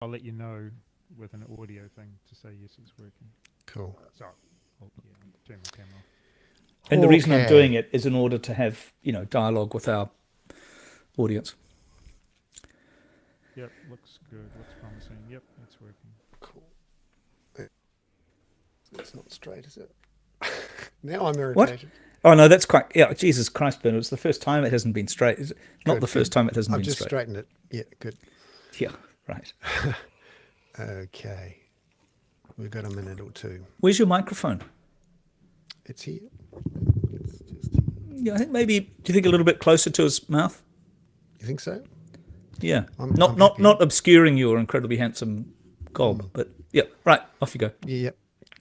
I'll let you know with an audio thing to say yes, it's working. Cool. Sorry. Yeah, turn my camera off. And the reason I'm doing Okay. it is in order to have, dialogue with our audience. Yep, looks good. Looks promising. Yep, it's working. Cool. It's not straight, is it? Now I'm What? irritated. Oh no, that's quite. Yeah, Jesus Christ, Bernard! It's the first time it hasn't been straight. Is it? Not Good, the good. first time it hasn't I've been just straight. straightened it. Yeah, good. Yeah, right. Okay. We've got a minute or two. Where's your microphone? It's here. It's just, Yeah, I think maybe. Do you think a little bit closer to his mouth? you think so? Yeah, I'm not not happy. not obscuring your incredibly handsome gob, Mm. but yeah, right. Off you go. Yep.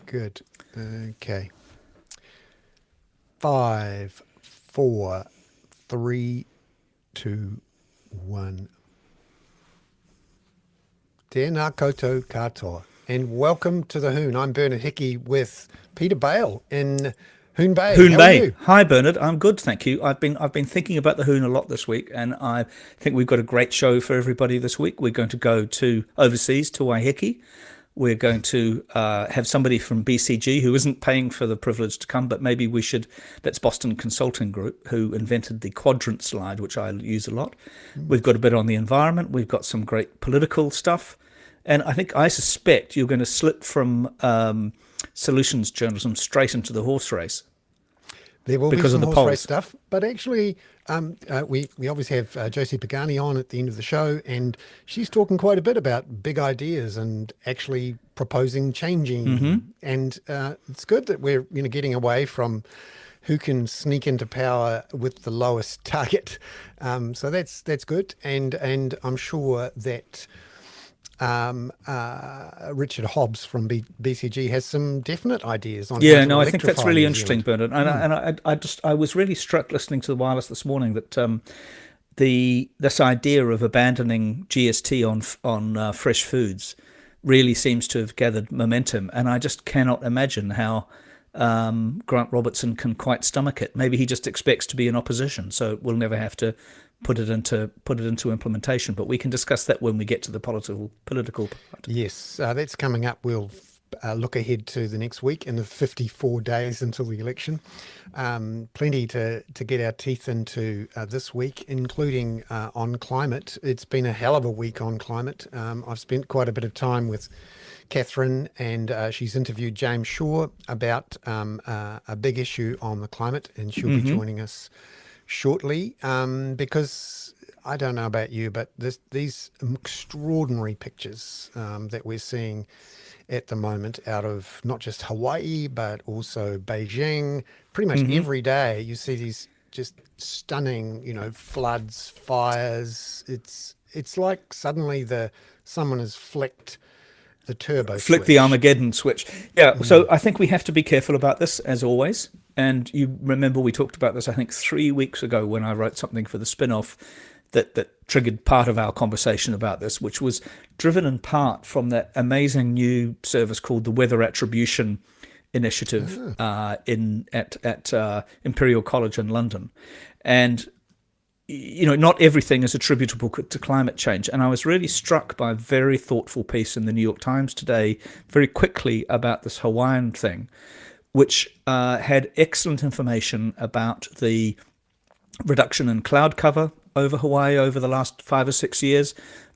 Good. Okay. 5, 4, 3, 2, 1. Tēnā koutou katoa. And welcome to the Hoon. I'm Bernard Hickey with Peter Bale in Hoon Bay. Hoon How are Bay. you? Hi, Bernard. I'm good, thank you. I've been thinking about the Hoon a lot this week, and I think we've got a great show for everybody this week. We're going to go to overseas to Waiheke. We're going to have somebody from BCG who isn't paying for the privilege to come, but maybe we should. That's Boston Consulting Group, who invented the quadrant slide, which I use a lot. We've got a bit on the environment. We've got some great political stuff. And I suspect you're going to slip from solutions journalism straight into the horse race There will be because of some the horse race polls. stuff, but actually, we obviously have Josie Pagani on at the end of the show, and she's talking quite a bit about big ideas and actually proposing changing. And it's good that we're getting away from who can sneak into power with the lowest target. So that's good, and I'm sure that. Richard Hobbs from BCG has some definite ideas on how Yeah, to no, I think that's electrify really New interesting, Zealand. Bernard. And I was really struck listening to the wireless this morning that this idea of abandoning GST on fresh foods really seems to have gathered momentum, and I just cannot imagine how Grant Robertson can quite stomach it. Maybe he just expects to be in opposition, so we'll never have to put it into implementation. But we can discuss that when we get to the political part. Yes, that's coming up. We'll look ahead to the next week and the 54 days until the election. Plenty to get our teeth into this week, including on climate. It's been a hell of a week on climate. I've spent quite a bit of time with Catherine, and she's interviewed James Shaw about a big issue on the climate, and she'll be joining us shortly, because I don't know about you, but these extraordinary pictures that we're seeing at the moment out of not just Hawaii, but also Beijing, pretty much every day you see these just stunning, floods, fires. It's like suddenly someone has flicked the turbo Flick the switch. Armageddon switch. Yeah, so I think we have to be careful about this, as always. And you remember we talked about this, I think, 3 weeks ago when I wrote something for the spin off that triggered part of our conversation about this, which was driven in part from that amazing new service called the Weather Attribution Initiative at Imperial College in London. And not everything is attributable to climate change. And I was really struck by a very thoughtful piece in the New York Times today, very quickly, about this Hawaiian thing, which had excellent information about the reduction in cloud cover over Hawaii over the last 5 or 6 years,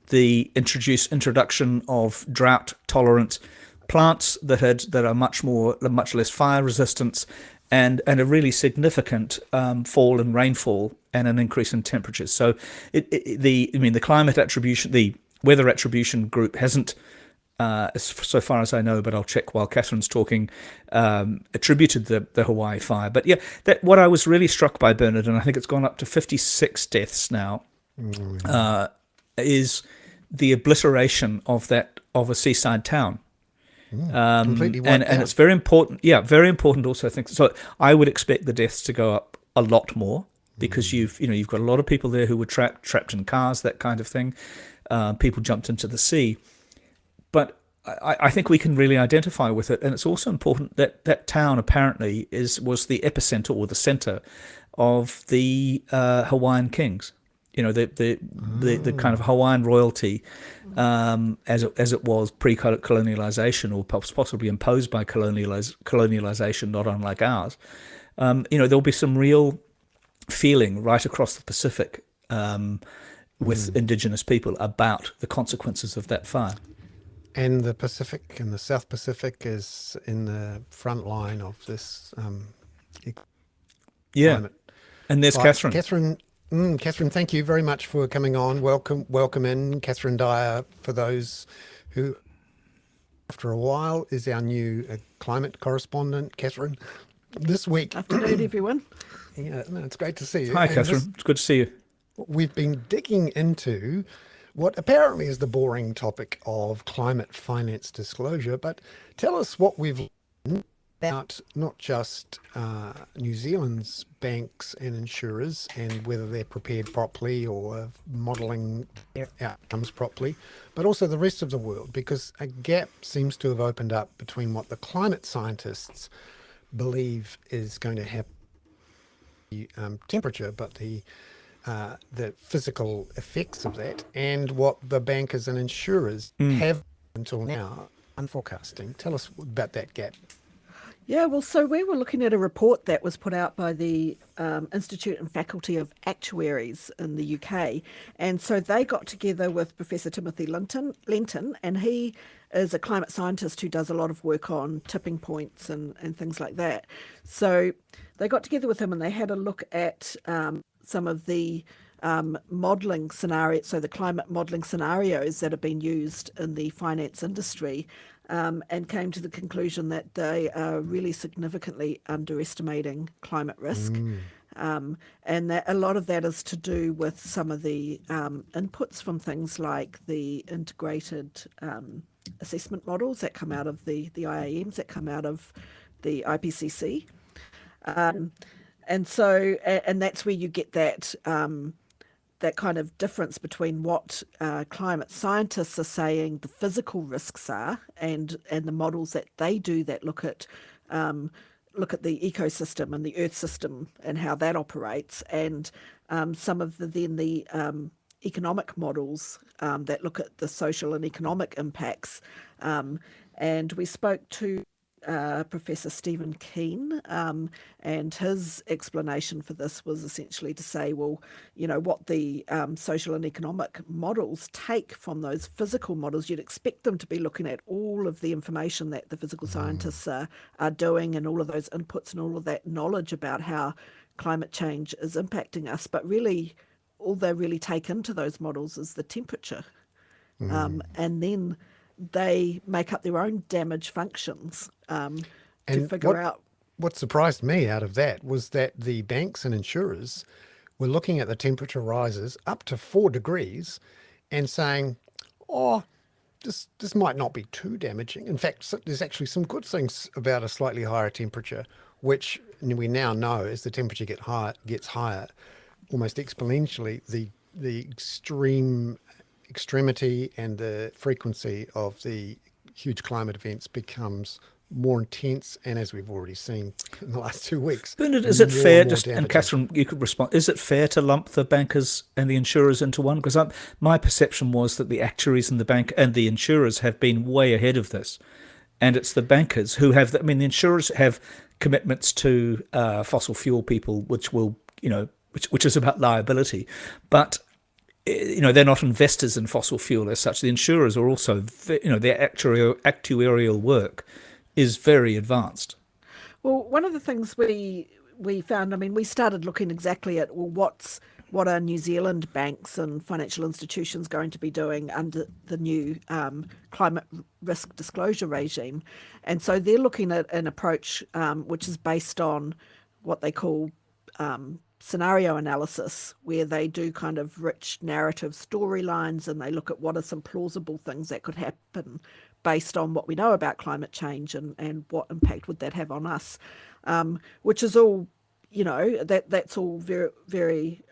the introduction of drought-tolerant plants that are much less fire resistant, and a really significant fall in rainfall and an increase in temperatures. So the climate attribution, the weather attribution group hasn't, so far as I know, but I'll check while Catherine's talking, attributed the Hawaii fire. But yeah, what I was really struck by, Bernard, and I think it's gone up to 56 deaths now, is the obliteration of a seaside town. Completely and wiped and out. it's very important. Yeah, very important. Also, I think so. I would expect the deaths to go up a lot more because you've got a lot of people there who were trapped in cars, that kind of thing. People jumped into the sea, but I think we can really identify with it. And it's also important that that town apparently was the epicenter or the center of the Hawaiian Kings. the kind of Hawaiian royalty, as it was pre-colonialization, or possibly imposed by colonialization, not unlike ours. There'll be some real feeling right across the Pacific, with indigenous people about the consequences of that fire. And the Pacific and the South Pacific is in the front line of this Yeah. climate. And there's Right. Catherine. Catherine, thank you very much for coming on. Welcome in. Catherine Dyer, for those who, after a while, is our new climate correspondent. Catherine, this week. Afternoon, everyone. Yeah, no, it's great to see you. Hi, And Catherine. It's good to see you. we've been digging into what apparently is the boring topic of climate finance disclosure, but tell us what we've learned about not just New Zealand's banks and insurers and whether they're prepared properly or modelling their outcomes properly, but also the rest of the world, because a gap seems to have opened up between what the climate scientists believe is going to happen, temperature, but the physical effects of that, and what the bankers and insurers have until now been forecasting. Tell us about that gap. Yeah, well, so we were looking at a report that was put out by the Institute and Faculty of Actuaries in the UK. And so they got together with Professor Timothy Lenton, and he is a climate scientist who does a lot of work on tipping points and things like that. So they got together with him and they had a look at some of the modelling scenarios, so the climate modelling scenarios that have been used in the finance industry, and came to the conclusion that they are really significantly underestimating climate risk. And that a lot of that is to do with some of the inputs from things like the integrated assessment models that come out of the IAMs, that come out of the IPCC. And so, and that's where you get that that kind of difference between what climate scientists are saying the physical risks are, and the models that they do that look at the ecosystem and the Earth system and how that operates, and some of the economic models that look at the social and economic impacts. And we spoke to Professor Stephen Keane, and his explanation for this was essentially to say, well, what the social and economic models take from those physical models, you'd expect them to be looking at all of the information that the physical scientists are doing, and all of those inputs and all of that knowledge about how climate change is impacting us. But really, all they really take into those models is the temperature. And then they make up their own damage functions to figure out. What surprised me out of that was that the banks and insurers were looking at the temperature rises up to 4 degrees and saying, oh, this might not be too damaging. In fact, there's actually some good things about a slightly higher temperature, which we now know as the temperature gets higher, almost exponentially, the extremity and the frequency of the huge climate events becomes more intense, and as we've already seen in the last 2 weeks. Bernard, is it fair, and damaging. Catherine, you could respond, is it fair to lump the bankers and the insurers into one? Because my perception was that the actuaries and the bank and the insurers have been way ahead of this. And it's the bankers who have, the insurers have commitments to fossil fuel people, which will, which is about liability. But they're not investors in fossil fuel as such. The insurers are also, their actuarial work is very advanced. Well, one of the things we found, we started looking exactly at, what are New Zealand banks and financial institutions going to be doing under the new climate risk disclosure regime. And so they're looking at an approach which is based on what they call scenario analysis, where they do kind of rich narrative storylines, and they look at what are some plausible things that could happen based on what we know about climate change, and what impact would that have on us, which is all, that's all very, very,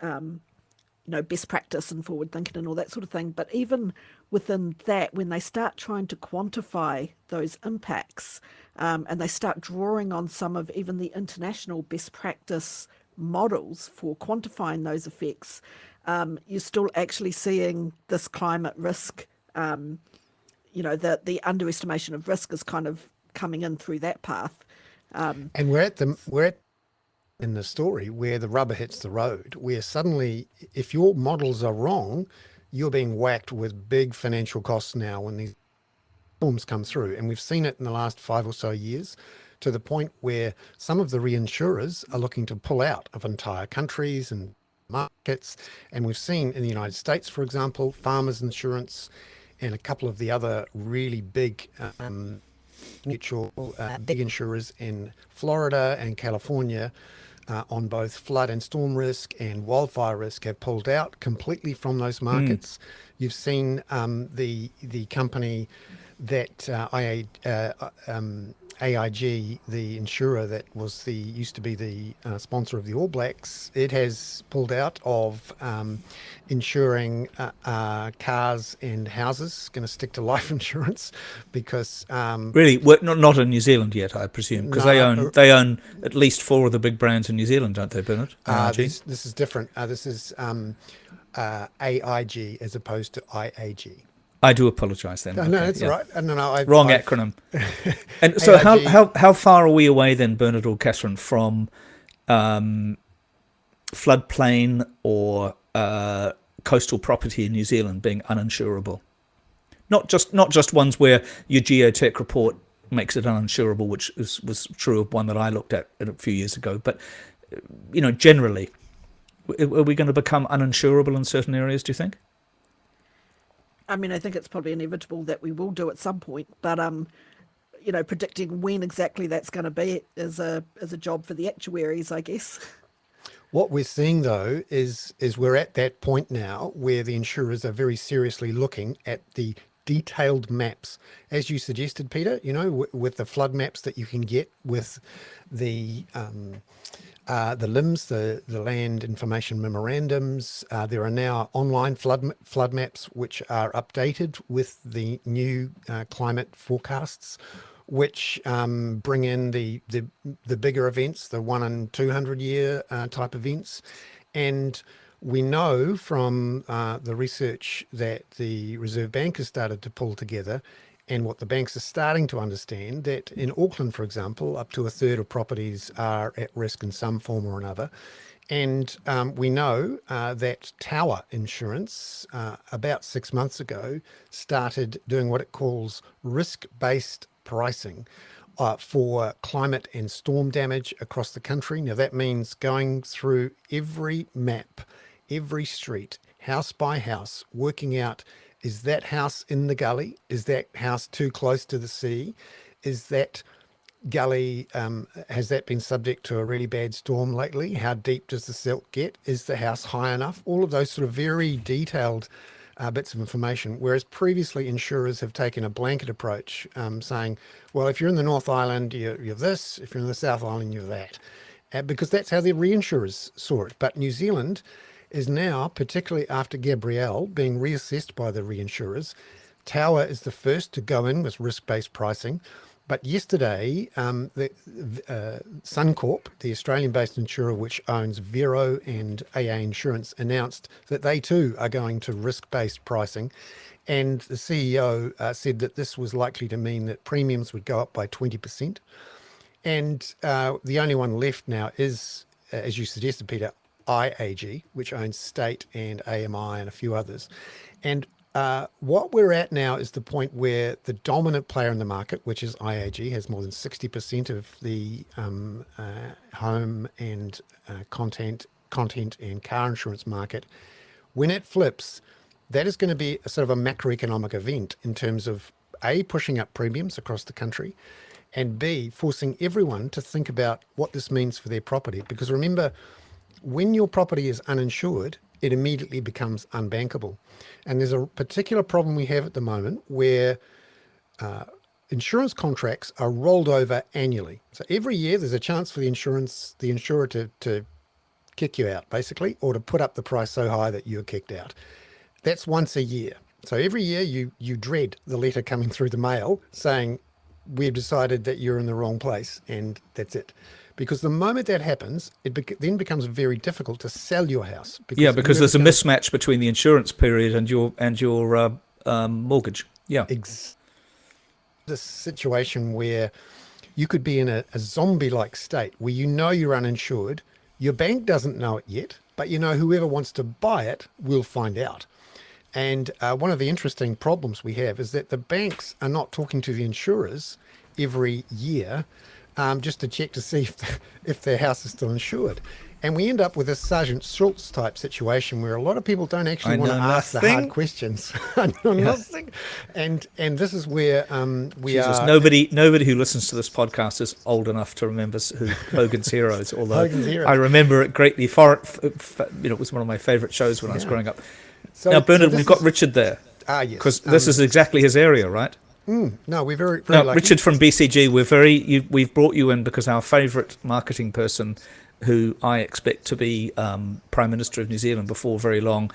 best practice and forward thinking and all that sort of thing. But even within that, when they start trying to quantify those impacts, and they start drawing on some of even the international best practice models for quantifying those effects, you're still actually seeing this climate risk, the underestimation of risk is kind of coming in through that path. And we're at in the story where the rubber hits the road, where suddenly, if your models are wrong, you're being whacked with big financial costs now when these storms come through. And we've seen it in the last 5 or so years, to the point where some of the reinsurers are looking to pull out of entire countries and markets. And we've seen in the United States, for example, Farmers Insurance and a couple of the other really big mutual big insurers in Florida and California on both flood and storm risk and wildfire risk have pulled out completely from those markets. You've seen the company that AIG, the insurer that used to be the sponsor of the All Blacks, it has pulled out of insuring cars and houses. Going to stick to life insurance because Really, not in New Zealand yet, I presume, because they own at least 4 of the big brands in New Zealand, don't they, Bernard? this is different. This is AIG as opposed to IAG. I do apologise then. No, that's right. No, Wrong acronym. And so AIG. how far are we away then, Bernard or Catherine, from floodplain or coastal property in New Zealand being uninsurable? Not just ones where your geotech report makes it uninsurable, which was true of one that I looked at a few years ago, but generally, are we going to become uninsurable in certain areas, do you think? I mean, I think it's probably inevitable that we will do at some point, but predicting when exactly that's going to be is a job for the actuaries, I guess. What we're seeing, though, is we're at that point now where the insurers are very seriously looking at the detailed maps, as you suggested, Peter. With the flood maps that you can get with the LIMS, the land information memorandums. There are now online flood maps which are updated with the new climate forecasts, which bring in the bigger events, the 1 in 200 year type events. And we know from the research that the Reserve Bank has started to pull together, and what the banks are starting to understand, that in Auckland, for example, up to a third of properties are at risk in some form or another. And we know that Tower Insurance, about 6 months ago, started doing what it calls risk-based pricing for climate and storm damage across the country. Now, that means going through every map, every street, house by house, working out, is that house in the gully? Is that house too close to the sea? Is that gully, has that been subject to a really bad storm lately? How deep does the silt get? Is the house high enough? All of those sort of very detailed bits of information, whereas previously insurers have taken a blanket approach, saying, well, if you're in the North Island, you're this, if you're in the South Island, you're that, because that's how the reinsurers saw it. But New Zealand is now, particularly after Gabrielle, being reassessed by the reinsurers. Tower is the first to go in with risk-based pricing. But yesterday, Suncorp, the Australian-based insurer which owns Vero and AA Insurance, announced that they too are going to risk-based pricing. And the CEO said that this was likely to mean that premiums would go up by 20%. And the only one left now is, as you suggested, Peter, IAG, which owns State and AMI and a few others. And what we're at now is the point where the dominant player in the market, which is IAG, has more than 60% of the home and content and car insurance market. When it flips, that is going to be a sort of a macroeconomic event in terms of A, pushing up premiums across the country, and B, forcing everyone to think about what this means for their property. Because remember, when your property is uninsured, it immediately becomes unbankable. And there's a particular problem we have at the moment where insurance contracts are rolled over annually. So every year there's a chance for the insurer to kick you out, basically, or to put up the price so high that you're kicked out. That's once a year. So every year you dread the letter coming through the mail saying, we've decided that you're in the wrong place, and that's it. because the moment that happens, then becomes very difficult to sell your house. Yeah, because there's a everyone's mismatch between the insurance period and your mortgage. Yeah. this situation where you could be in a zombie-like state where you know you're uninsured, your bank doesn't know it yet, but you know whoever wants to buy it will find out. And one of the interesting problems we have is that the banks are not talking to the insurers every year just to check to see if their house is still insured. And we end up with a Sergeant Schultz type situation where a lot of people don't actually want to ask the hard questions. I know nothing. And this is where we Jesus, are. nobody who listens to this podcast is old enough to remember who Hogan's Heroes. Although Hogan's Heroes. I remember it greatly. It was one of my favourite shows when I was growing up. So, Now, Bernard, so we've got Richard there. Yes. Because this is exactly his area, right? No, we're very No, lucky. Richard from BCG. We've brought you in because our favourite marketing person, who I expect to be Prime Minister of New Zealand before very long,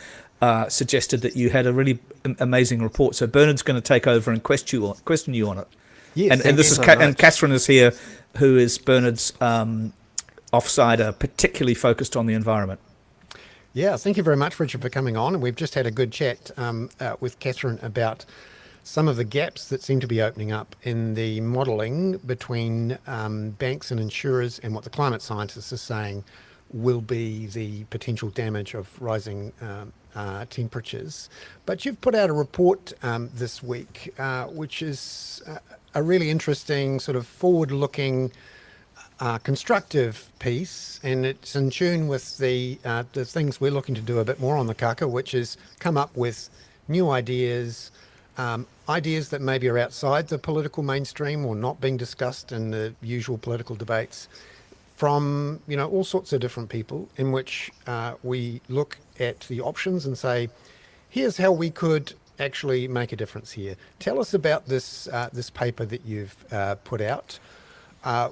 suggested that you had a really amazing report. So Bernard's going to take over and question you on it. Yes, and this is and Catherine is here, who is Bernard's offsider, particularly focused on the environment. Yeah, thank you very much, Richard, for coming on. And we've just had a good chat with Catherine about some of the gaps that seem to be opening up in the modelling between banks and insurers and what the climate scientists are saying will be the potential damage of rising temperatures. But you've put out a report this week, which is a really interesting sort of forward-looking constructive piece, and it's in tune with the things we're looking to do a bit more on the Kaka, which is come up with new ideas, ideas that maybe are outside the political mainstream or not being discussed in the usual political debates from, all sorts of different people, in which we look at the options and say, here's how we could actually make a difference here. Tell us about this paper that you've put out,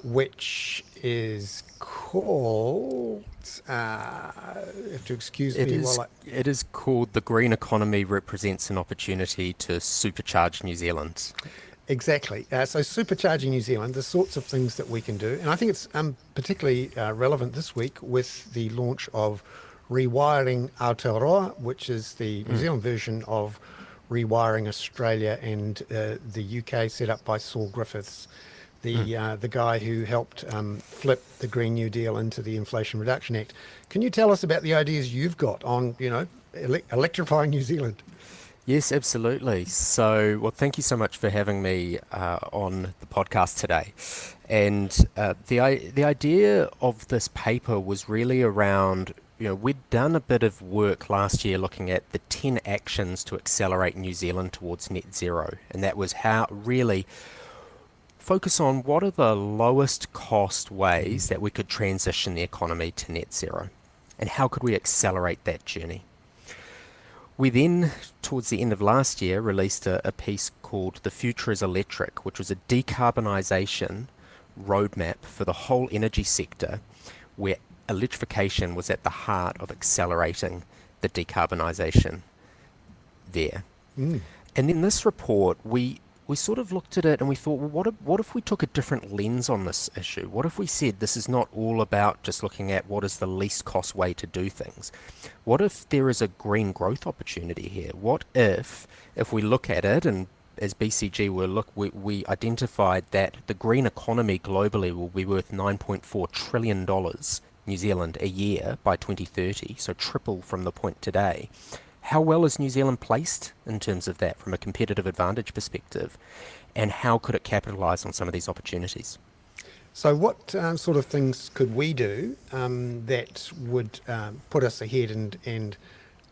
which is called, you have to excuse me while It is called The Green Economy Represents an Opportunity to Supercharge New Zealand. Exactly. So supercharging New Zealand, the sorts of things that we can do. And I think it's particularly relevant this week with the launch of Rewiring Aotearoa, which is the New Zealand version of Rewiring Australia and the UK, set up by Saul Griffiths, the guy who helped flip the Green New Deal into the Inflation Reduction Act. Can you tell us about the ideas you've got on, electrifying New Zealand? Yes, absolutely. So, well, thank you so much for having me on the podcast today. And the idea of this paper was really around, we'd done a bit of work last year looking at the 10 actions to accelerate New Zealand towards net zero. And that was how really focus on what are the lowest cost ways that we could transition the economy to net zero, and how could we accelerate that journey. We then, towards the end of last year, released a piece called The Future is Electric, which was a decarbonisation roadmap for the whole energy sector, where electrification was at the heart of accelerating the decarbonisation there. And in this report, we sort of looked at it and we thought, well, what if we took a different lens on this issue? What if we said this is not all about just looking at what is the least cost way to do things? What if there is a green growth opportunity here? What if we look at it, and as BCG we identified that the green economy globally will be worth $9.4 trillion New Zealand a year by 2030, so triple from the point today. How well is New Zealand placed in terms of that from a competitive advantage perspective, and how could it capitalise on some of these opportunities? So what sort of things could we do that would put us ahead and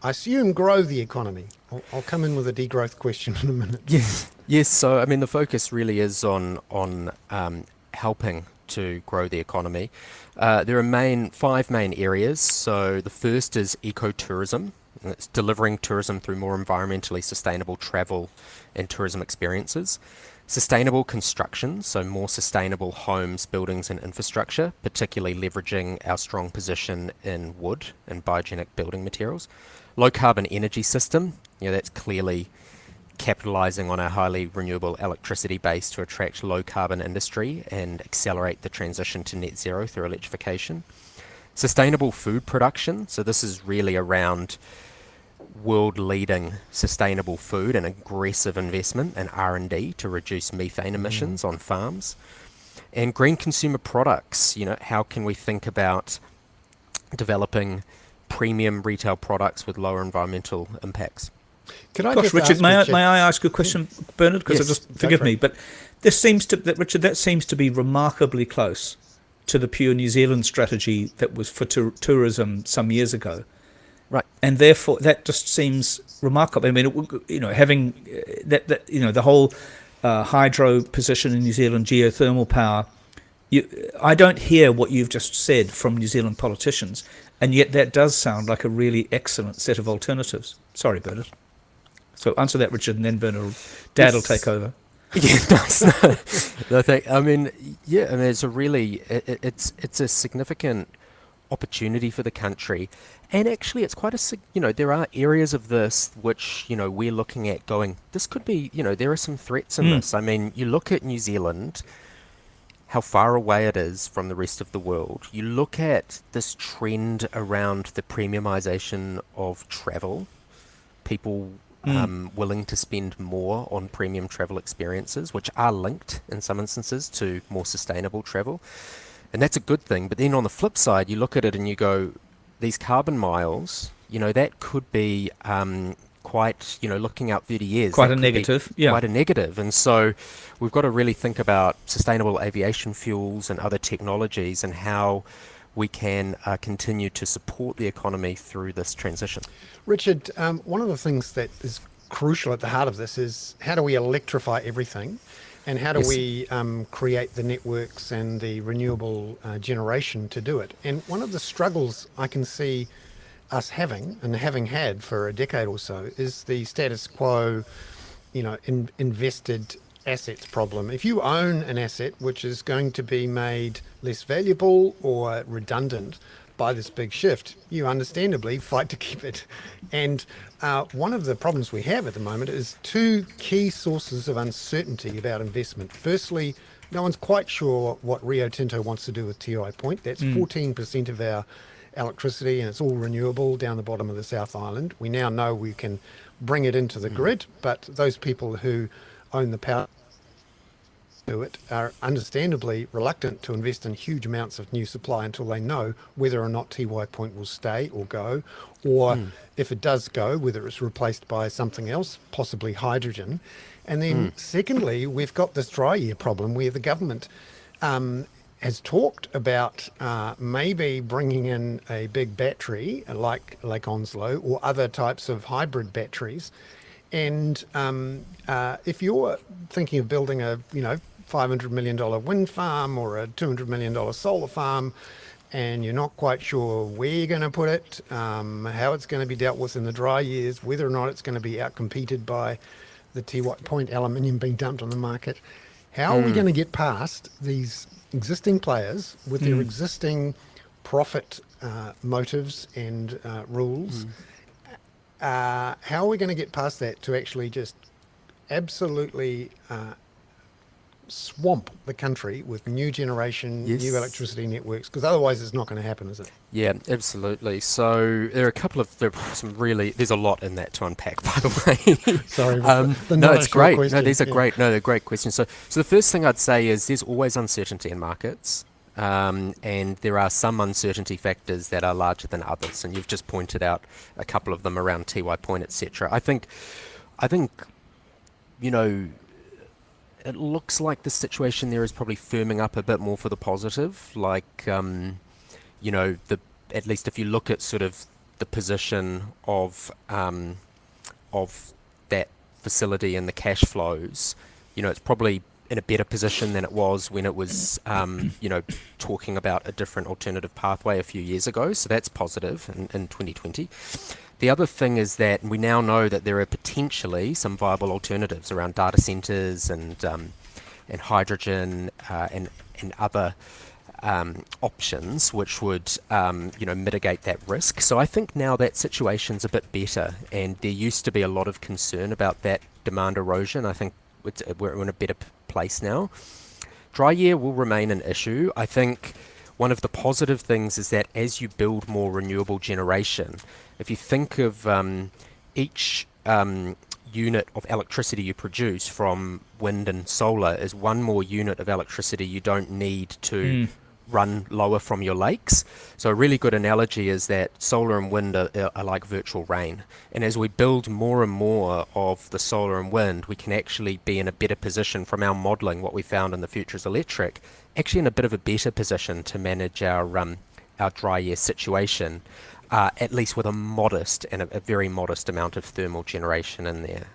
I assume grow the economy? I'll come in with a degrowth question in a minute. Yes. So I mean, the focus really is on helping to grow the economy. There are five main areas. So the first is ecotourism. It's delivering tourism through more environmentally sustainable travel and tourism experiences. Sustainable construction, so more sustainable homes, buildings and infrastructure, particularly leveraging our strong position in wood and biogenic building materials. Low carbon energy system, that's clearly capitalizing on our highly renewable electricity base to attract low carbon industry and accelerate the transition to net zero through electrification. Sustainable food production, so this is really around world-leading sustainable food and aggressive investment in R&D to reduce methane emissions on farms. And green consumer products, how can we think about developing premium retail products with lower environmental impacts? Could I Gosh, just Richard, ask may I ask you a question, Bernard? Because Yes, just go forgive for me, it. but Richard, that seems to be remarkably close to the pure New Zealand strategy that was for tourism some years ago. Right. And therefore, that just seems remarkable. I mean, having the whole hydro position in New Zealand, geothermal power. I don't hear what you've just said from New Zealand politicians, and yet that does sound like a really excellent set of alternatives. Sorry, Bernard. So answer that, Richard, and then Bernard, Dad will take over. Yeah, nice. No, it's a really, it's a significant opportunity for the country. And actually, it's quite there are areas of this which, we're looking at going, this could be, there are some threats in this. I mean, you look at New Zealand, how far away it is from the rest of the world. You look at this trend around the premiumization of travel, people willing to spend more on premium travel experiences, which are linked in some instances to more sustainable travel. And that's a good thing. But then on the flip side, you look at it and you go, these carbon miles, that could be quite, looking out 30 years. Quite a negative, yeah. Quite a negative. And so we've got to really think about sustainable aviation fuels and other technologies and how we can continue to support the economy through this transition. Richard, one of the things that is crucial at the heart of this is how do we electrify everything, and how do we create the networks and the renewable generation to do it? And one of the struggles I can see us having, and having had for a decade or so, is the status quo, invested assets problem. If you own an asset which is going to be made less valuable or redundant by this big shift, you understandably fight to keep it. And one of the problems we have at the moment is two key sources of uncertainty about investment. Firstly, no one's quite sure what Rio Tinto wants to do with TI Point. That's 14% of our electricity, and it's all renewable down the bottom of the South Island. We now know we can bring it into the grid, but those people who own the power to it are understandably reluctant to invest in huge amounts of new supply until they know whether or not TY Point will stay or go, or if it does go, whether it's replaced by something else, possibly hydrogen. And then secondly, we've got this dry year problem where the government has talked about maybe bringing in a big battery like Lake Onslow or other types of hybrid batteries. And if you're thinking of building a $500 million wind farm or a $200 million solar farm, and you're not quite sure where you're going to put it, how it's going to be dealt with in the dry years, whether or not it's going to be outcompeted by the TY Point aluminium being dumped on the market, how are we going to get past these existing players with their existing profit motives and rules? How are we going to get past that to actually just absolutely swamp the country with new generation, new electricity networks? Because otherwise it's not going to happen, is it? Yeah, absolutely. So there's a lot in that to unpack, by the way. Sorry. No, it's great. Question. No, these are great. No, they're great questions. So the first thing I'd say is there's always uncertainty in markets. And there are some uncertainty factors that are larger than others, and you've just pointed out a couple of them around TY Point, etc. I think, it looks like the situation there is probably firming up a bit more for the positive. Like, at least if you look at sort of the position of that facility and the cash flows, it's probably in a better position than it was when it was, talking about a different alternative pathway a few years ago. So that's positive in 2020. The other thing is that we now know that there are potentially some viable alternatives around data centers and hydrogen and other options which would mitigate that risk. So I think now that situation's a bit better, and there used to be a lot of concern about that demand erosion. I think we're in a better place now. Dry year will remain an issue. I think one of the positive things is that as you build more renewable generation, if you think of each unit of electricity you produce from wind and solar is one more unit of electricity you don't need to run lower from your lakes. So a really good analogy is that solar and wind are like virtual rain. And as we build more and more of the solar and wind, we can actually be in a better position from our modelling, what we found in the Future is Electric, actually in a bit of a better position to manage our dry year situation, at least with a modest and a very modest amount of thermal generation in there.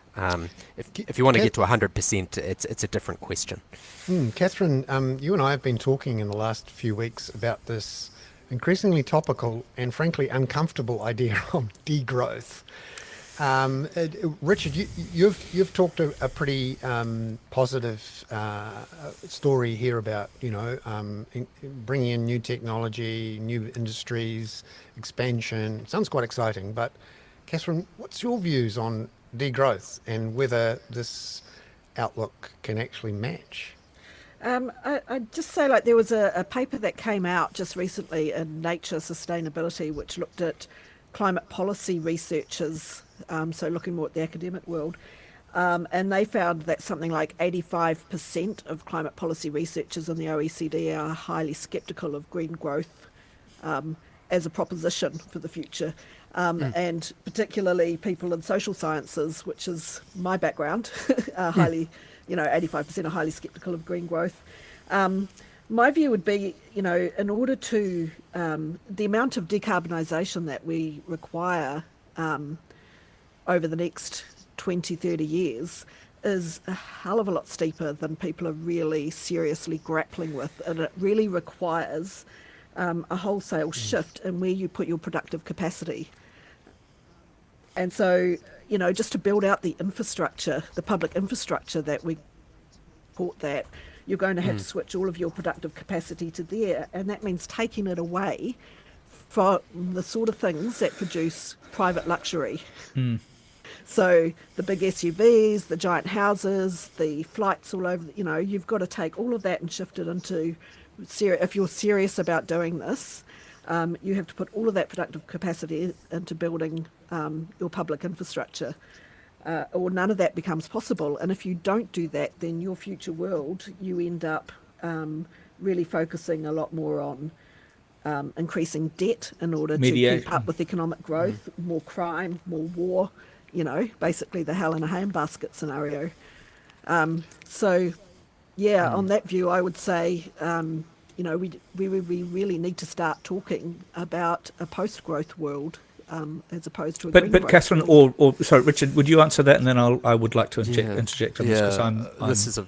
If you want to get to 100%, it's a different question. Catherine, you and I have been talking in the last few weeks about this increasingly topical and frankly uncomfortable idea of degrowth. Richard, you've talked a pretty positive story here about bringing in new technology, new industries, expansion. It sounds quite exciting, but Catherine, what's your views on degrowth and whether this outlook can actually match? I'd just say, like, there was a paper that came out just recently in Nature Sustainability, which looked at climate policy researchers, so looking more at the academic world, and they found that something like 85% of climate policy researchers in the OECD are highly sceptical of green growth as a proposition for the future. And particularly people in social sciences, which is my background, are highly, 85% are highly sceptical of green growth. My view would be, in order to, the amount of decarbonisation that we require over the next 20, 30 years is a hell of a lot steeper than people are really seriously grappling with. And it really requires a wholesale shift in where you put your productive capacity. And so, just to build out the infrastructure, the public infrastructure that we support that, you're going to have to switch all of your productive capacity to there. And that means taking it away from the sort of things that produce private luxury. So the big SUVs, the giant houses, the flights all over, you've got to take all of that and shift it into, if you're serious about doing this, you have to put all of that productive capacity into building your public infrastructure, or none of that becomes possible. And if you don't do that, then your future world, you end up really focusing a lot more on increasing debt in order to keep up with economic growth, more crime, more war, basically the hell in a handbasket scenario. On that view, I would say, we really need to start talking about a post-growth world as opposed to a green growth Catherine, world. or sorry, Richard, would you answer that, and then I would like to interject on this, because this is a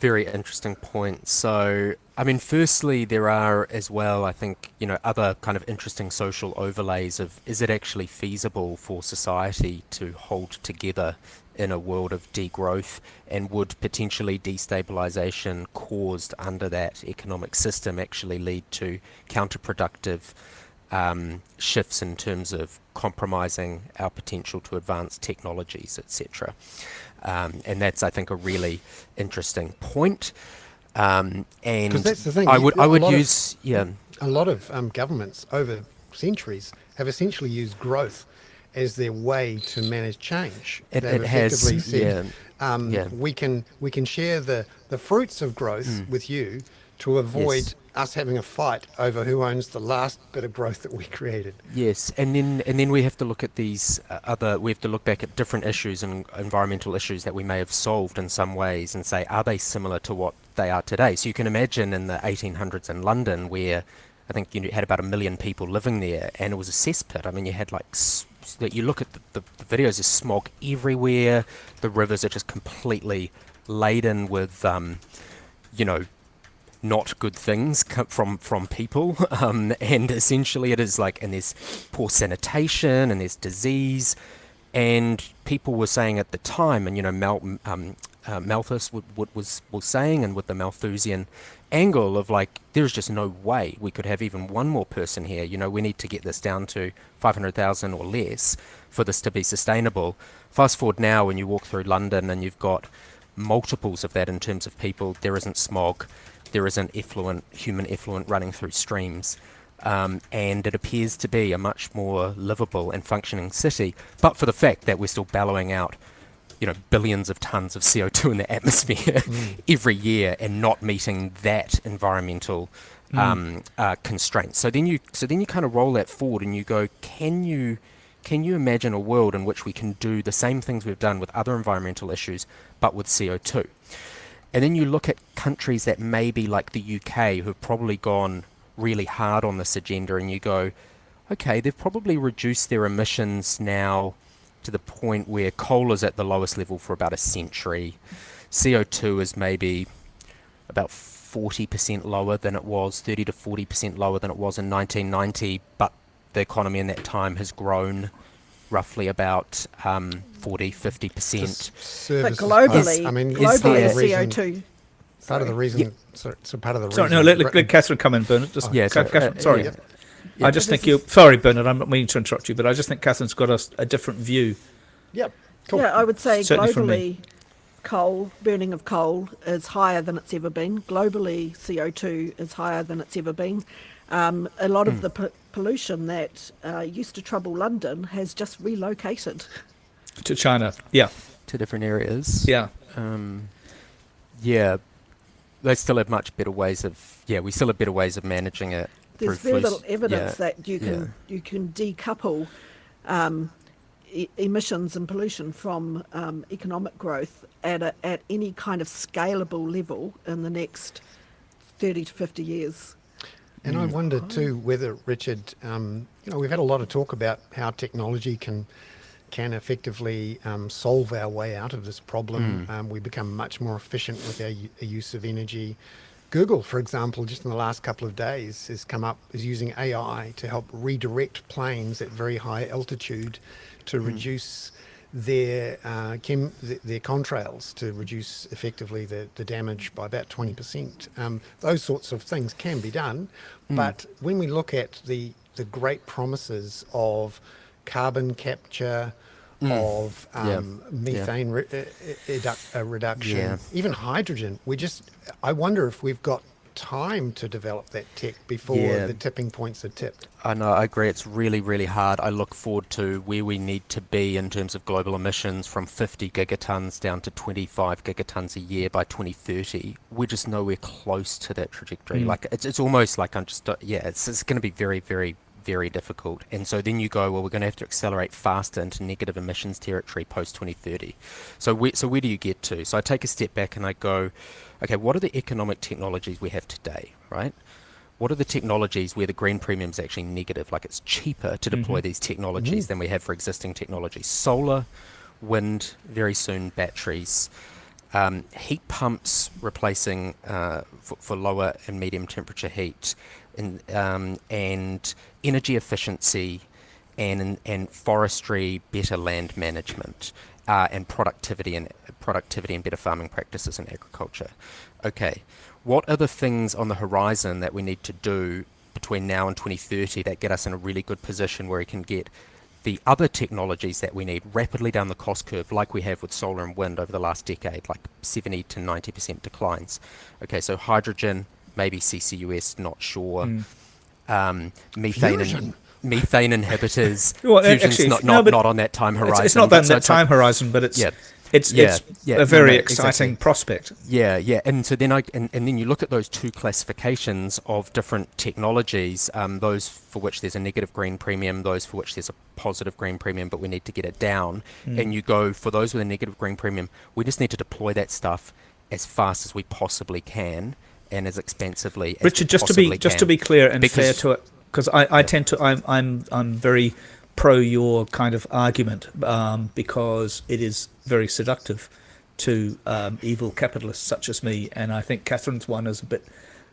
very interesting point. So, firstly, there are as well, I think, other kind of interesting social overlays of, is it actually feasible for society to hold together in a world of degrowth, and would potentially destabilization caused under that economic system actually lead to counterproductive shifts in terms of compromising our potential to advance technologies, etc. And that's, I think, a really interesting point. And that's the thing. I would use a lot of governments over centuries have essentially used growth as their way to manage change. They've effectively said, we can share the fruits of growth with you to avoid us having a fight over who owns the last bit of growth that we created. Yes, and then we have to look at these we have to look back at different issues and environmental issues that we may have solved in some ways and say, are they similar to what they are today? So you can imagine in the 1800s in London, where I think you had about 1 million people living there, and it was a cesspit. You had that you look at the videos, there's smog everywhere, the rivers are just completely laden with not good things from people, and essentially it is and there's poor sanitation and there's disease, and people were saying at the time, and Malthus was saying, and with the Malthusian angle of like, there's just no way we could have even one more person here. You know, we need to get this down to 500,000 or less for this to be sustainable. Fast forward now, when you walk through London and you've got multiples of that in terms of people, there isn't smog, there isn't human effluent running through streams. And it appears to be a much more livable and functioning city, but for the fact that we're still bellowing out, you know, billions of tons of CO2 in the atmosphere every year and not meeting that environmental constraints. So then you kind of roll that forward and you go, can you imagine a world in which we can do the same things we've done with other environmental issues, but with CO2? And then you look at countries that may be like the UK, who've probably gone really hard on this agenda, and you go, okay, they've probably reduced their emissions now to the point where coal is at the lowest level for about a century. CO2 is maybe about 40% lower than it was, 30 to 40% lower than it was in 1990, but the economy in that time has grown roughly about 40, 50%. But globally, I mean, globally CO2. Part of the reason. So part of the reason. Sorry, no, let Catherine come in, Bernard. Just, Yeah, sorry. Catherine, sorry. Yeah. I just think you. Sorry, Bernard. I'm not meaning to interrupt you, but I just think Catherine's got a different view. Yep. Cool. Yeah, I would say Certainly from globally, burning of coal is higher than it's ever been. Globally, CO2 is higher than it's ever been. A lot of the pollution that used to trouble London has just relocated To China, yeah, To different areas. yeah. Yeah, they still have much better ways of. Yeah, we still have better ways of managing it. There's through very flu- little evidence yeah, that you can decouple emissions and pollution from economic growth at any kind of scalable level in the next 30 to 50 years. And I wonder too whether, Richard, we've had a lot of talk about how technology can effectively solve our way out of this problem. We become much more efficient with our use of energy. Google, for example, just in the last couple of days is using AI to help redirect planes at very high altitude to reduce their contrails, to reduce effectively the damage by about 20%. Those sorts of things can be done, but when we look at the great promises of carbon capture, of methane reduction, even hydrogen, I wonder if we've got time to develop that tech before the tipping points are tipped. I know, I agree. It's really, really hard. I look forward to where we need to be in terms of global emissions from 50 gigatons down to 25 gigatons a year by 2030. We're just nowhere close to that trajectory. Like it's almost like it's going to be very, very, very difficult. And so then you go, well, we're going to have to accelerate faster into negative emissions territory post 2030. So where do you get to? So I take a step back and I go, okay, what are the economic technologies we have today, right? What are the technologies where the green premium is actually negative? Like it's cheaper to deploy these technologies than we have for existing technologies. Solar, wind, very soon batteries, heat pumps replacing for lower and medium temperature heat, and energy efficiency, and forestry, better land management, and productivity and better farming practices in agriculture. Okay, what are the things on the horizon that we need to do between now and 2030 that get us in a really good position where we can get the other technologies that we need rapidly down the cost curve, like we have with solar and wind over the last decade, like 70 to 90% declines? Okay, so hydrogen, maybe CCUS, not sure. Methane inhibitors. Well, fusion's actually, not on that time horizon. It's not that So time horizon, but it's Yeah, a very no, exciting exactly. prospect. Yeah, and so then and then you look at those two classifications of different technologies, those for which there's a negative green premium, those for which there's a positive green premium, but we need to get it down. And you go, for those with a negative green premium, we just need to deploy that stuff as fast as we possibly can and as expensively as Richard, we just to be clear and fair Because- to it, because I tend to I'm very pro your kind of argument because it is very seductive to evil capitalists such as me, and I think Catherine's one is a bit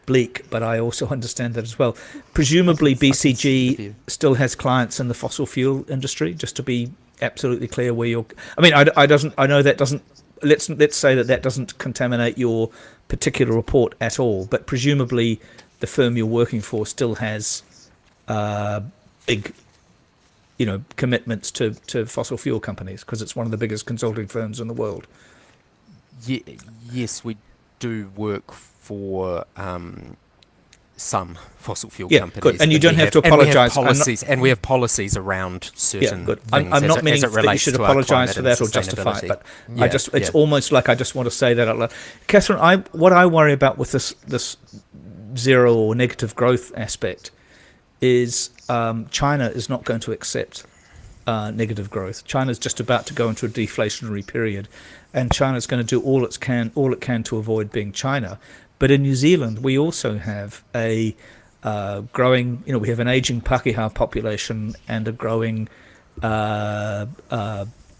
bleak, but I also understand that as well. Presumably BCG still has clients in the fossil fuel industry, just to be absolutely clear where you're. I mean, I know that doesn't let's say that doesn't contaminate your particular report at all, but presumably the firm you're working for still has big, commitments to fossil fuel companies, because it's one of the biggest consulting firms in the world. Yes, we do work for some fossil fuel Yeah, companies. good. And you don't have to apologise. And we have policies around certain Yeah, good. things. I'm not meaning as it that you relates should to our apologise climate for and that or justify it, but sustainability. it's almost like I just want to say that out loud. Catherine, what I worry about with this zero or negative growth aspect is China is not going to accept negative growth. China's just about to go into a deflationary period, and China's going to do all it can to avoid being China. But in New Zealand, we also have a growing, we have an aging Pākehā population and a growing,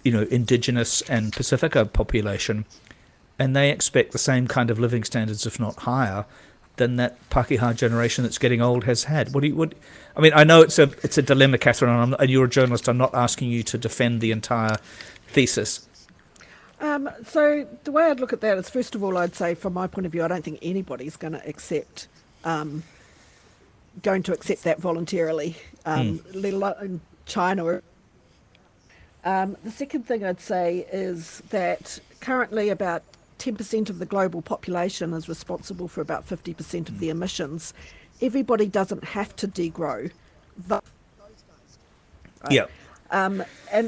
indigenous and Pacifica population, and they expect the same kind of living standards, if not higher, than that Pākehā generation that's getting old has had. I know it's a dilemma, Catherine, and you're a journalist. I'm not asking you to defend the entire thesis. So the way I'd look at that is, first of all, I'd say from my point of view, I don't think anybody's going to accept that voluntarily, let alone China. The second thing I'd say is that currently about 10% of the global population is responsible for about 50% of the emissions. Everybody doesn't have to degrow. Right? Yeah. And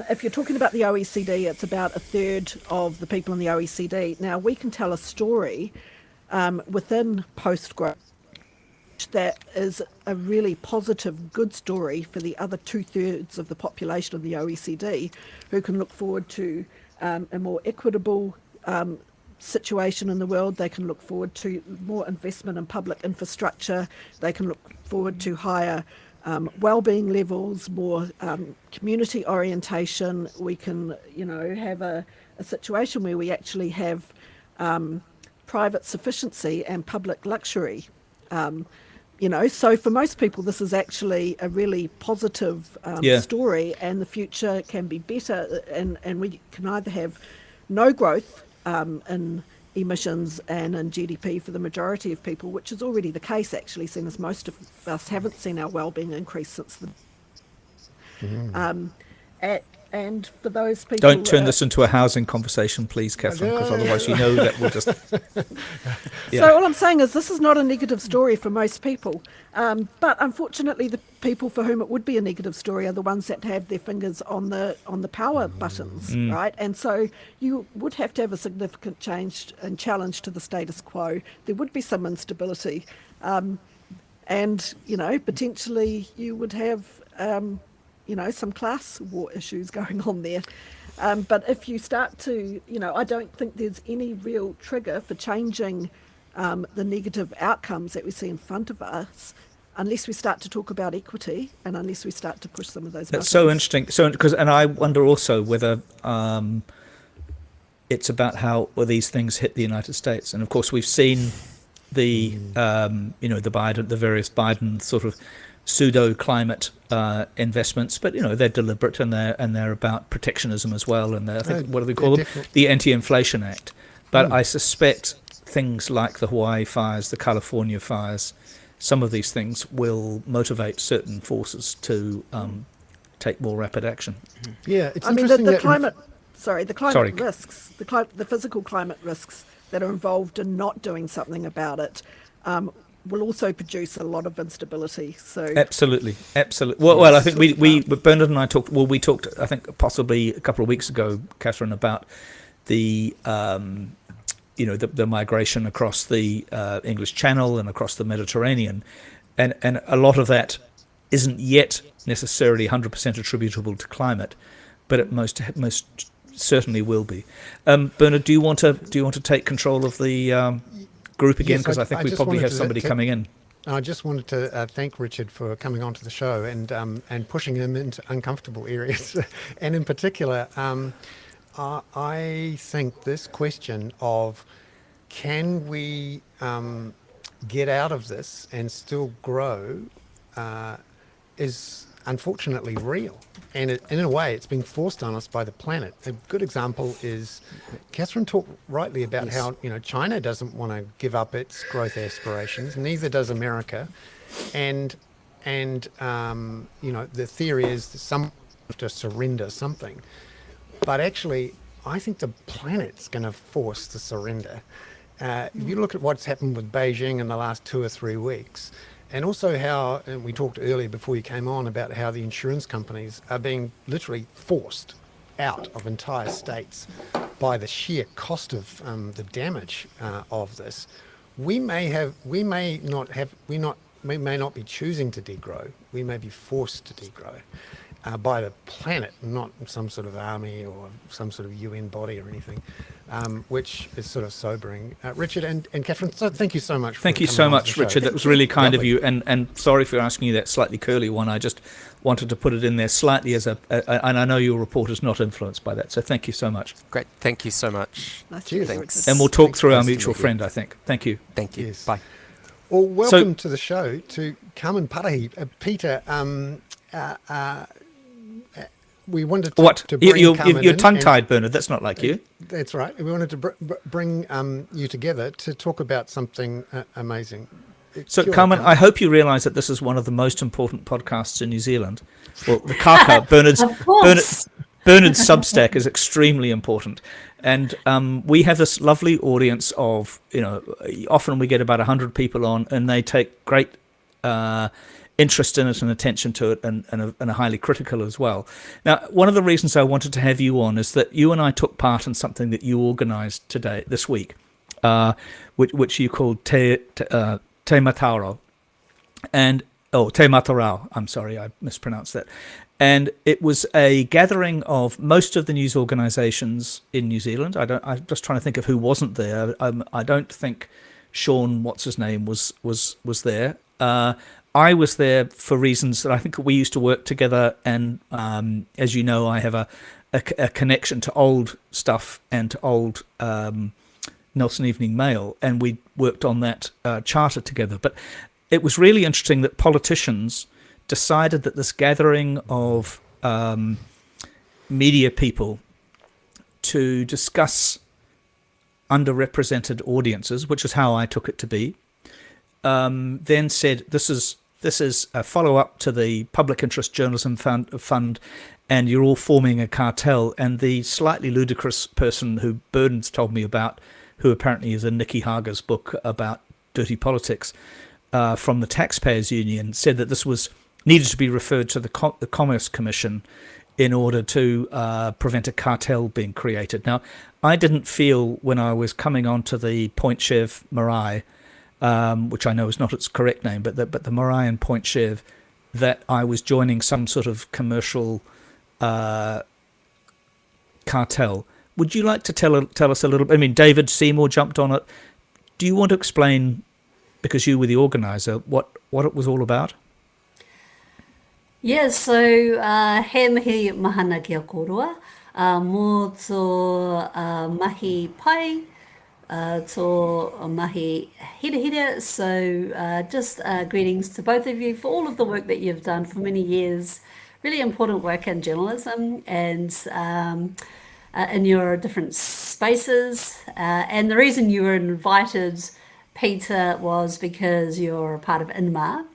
if you're talking about the OECD, it's about a third of the people in the OECD. Now, we can tell a story within post-growth that is a really positive, good story for the other 2/3 of the population of the OECD, who can look forward to a more equitable situation in the world. They can look forward to more investment in public infrastructure. They can look forward to higher well-being levels, more community orientation. We can, have a situation where we actually have private sufficiency and public luxury. So for most people, this is actually a really positive story, and the future can be better. And we can either have no growth in emissions and in GDP for the majority of people, which is already the case, actually, seeing as most of us haven't seen our well-being increase since the... And for those people... Don't turn this into a housing conversation, please, Catherine, because otherwise that will just... Yeah. So all I'm saying is this is not a negative story for most people. But unfortunately, the people for whom it would be a negative story are the ones that have their fingers on the power buttons, right? And so you would have to have a significant change and challenge to the status quo. There would be some instability. And, potentially you would have... some class war issues going on there. But if you start to, I don't think there's any real trigger for changing the negative outcomes that we see in front of us, unless we start to talk about equity and unless we start to push some of those buttons. That's so interesting. And I wonder also whether it's about how these things hit the United States. And of course, we've seen the various Biden sort of pseudo climate investments, but they're deliberate and they're about protectionism as well. And I think what do they call them? The Anti-Inflation Act. But I suspect things like the Hawaii fires, the California fires, some of these things will motivate certain forces to take more rapid action. Yeah, it's interesting. The climate risks, the physical climate risks that are involved in not doing something about it. Will also produce a lot of instability. So absolutely. Well, I think we Bernard and I talked. Well, we talked, I think, possibly a couple of weeks ago, Catherine, about the the migration across the English Channel and across the Mediterranean, and a lot of that isn't yet necessarily 100% attributable to climate, but it most certainly will be. Bernard, do you want to take control of the group again, because I think we probably have somebody coming in. I just wanted to thank Richard for coming onto the show and pushing him into uncomfortable areas. And in particular, I think this question of can we get out of this and still grow is unfortunately real. And in a way, it's being forced on us by the planet. A good example is Catherine talked rightly about Yes. how China doesn't want to give up its growth aspirations, neither does America, and the theory is that some have to surrender something, but actually I think the planet's going to force the surrender. If you look at what's happened with Beijing in the last 2 or 3 weeks, and also how, and we talked earlier before you came on about how the insurance companies are being literally forced out of entire states by the sheer cost of the damage of this. We may not be choosing to degrow. We may be forced to degrow by the planet, not some sort of army or some sort of UN body or anything, which is sort of sobering. Richard and Catherine, so thank you so much. Thank you coming so on to much, the show. Richard. That was really kind of Lovely. you. And sorry for asking you that slightly curly one. I just wanted to put it in there slightly as and I know your report is not influenced by that. So thank you so much. Great. Thank you so much. Nice to Cheers. meet you, Thanks. Richard. And we'll talk Thanks, through our nice to mutual meet you. friend, I think. Thank you. Thank you. Yes. Bye. Well, welcome to the show to Carmen Parahi. Peter, we wanted to, What? to bring You're Carmen in, and- tongue-tied, Bernard. That's not like you. That's right. We wanted to bring you together to talk about something amazing. So, Kia ora, Carmen, I hope you realise that this is one of the most important podcasts in New Zealand. Well, the Kaka, Bernard's Substack is extremely important. And we have this lovely audience of, often we get about 100 people on, and they take great interest in it and attention to it, and are highly critical as well. Now, one of the reasons I wanted to have you on is that you and I took part in something that you organised this week, which you called Te Matauro, Te Matarao. I'm sorry, I mispronounced that. And it was a gathering of most of the news organisations in New Zealand. I'm just trying to think of who wasn't there. I don't think Sean, what's his name, was there. I was there for reasons that I think we used to work together, and as you know, I have a connection to old stuff and to old Nelson Evening Mail, and we worked on that charter together. But it was really interesting that politicians decided that this gathering of media people to discuss underrepresented audiences, which is how I took it to be, then said this is a follow-up to the Public Interest Journalism Fund, and you're all forming a cartel. And the slightly ludicrous person who Bernard's told me about, who apparently is in Nikki Haga's book about dirty politics, from the Taxpayers Union, said that this needed to be referred to the Commerce Commission in order to prevent a cartel being created. Now, I didn't feel when I was coming onto the Pointchev Marae, which I know is not its correct name, but the Marae and Pointchev, that I was joining some sort of commercial cartel. Would you like to tell us a little bit? I mean, David Seymour jumped on it. Do you want to explain, because you were the organizer, what it was all about? Yeah, so he mihi mahana kia korua, mō tō mahi pai, tō mahi hira hira. So just greetings to both of you for all of the work that you've done for many years. Really important work in journalism and in your different spaces. And the reason you were invited, Peter, was because you're a part of INMA.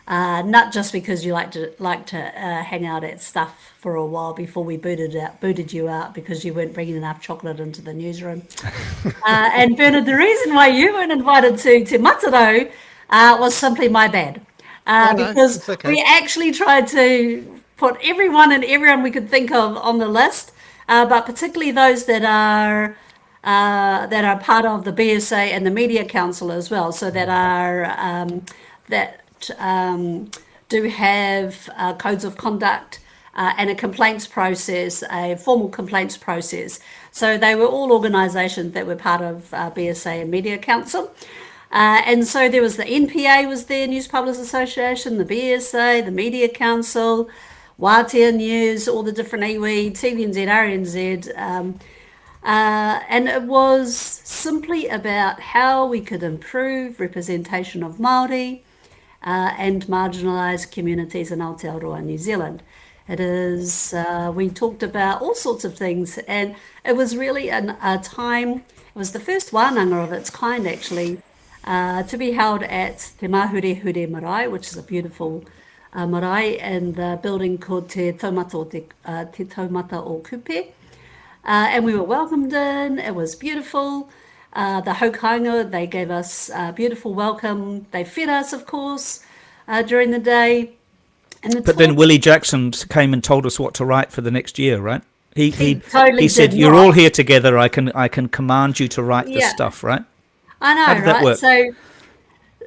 Not just because you like to hang out at stuff for a while before we booted you out because you weren't bringing enough chocolate into the newsroom. And Bernard, the reason why you weren't invited to Te Matarau was simply my bad, because it's okay. we actually tried to put everyone and everyone we could think of on the list, but particularly those that are part of the BSA and the Media Council as well, so that are do have codes of conduct and a complaints process, a formal complaints process. So they were all organisations that were part of BSA and Media Council. And so there was the NPA was there, News Publishers Association, the BSA, the Media Council, Wātea News, all the different iwi, TVNZ, RNZ. And it was simply about how we could improve representation of Māori and marginalised communities in Aotearoa, New Zealand. It is, we talked about all sorts of things, and it was really a time, it was the first wānanga of its kind actually, to be held at Te Mahure Marae, which is a beautiful marae in the building called Te Taumata Te Taumata o Kupe. And we were welcomed in, it was beautiful. The hokanga, they gave us a beautiful welcome. They fed us, of course, during the day. And the But then talk, Willie Jackson came and told us what to write for the next year, right? he He totally he said, did "You're not. all here together. I can command you to write this Yeah, stuff," right? I How know, did that right? work?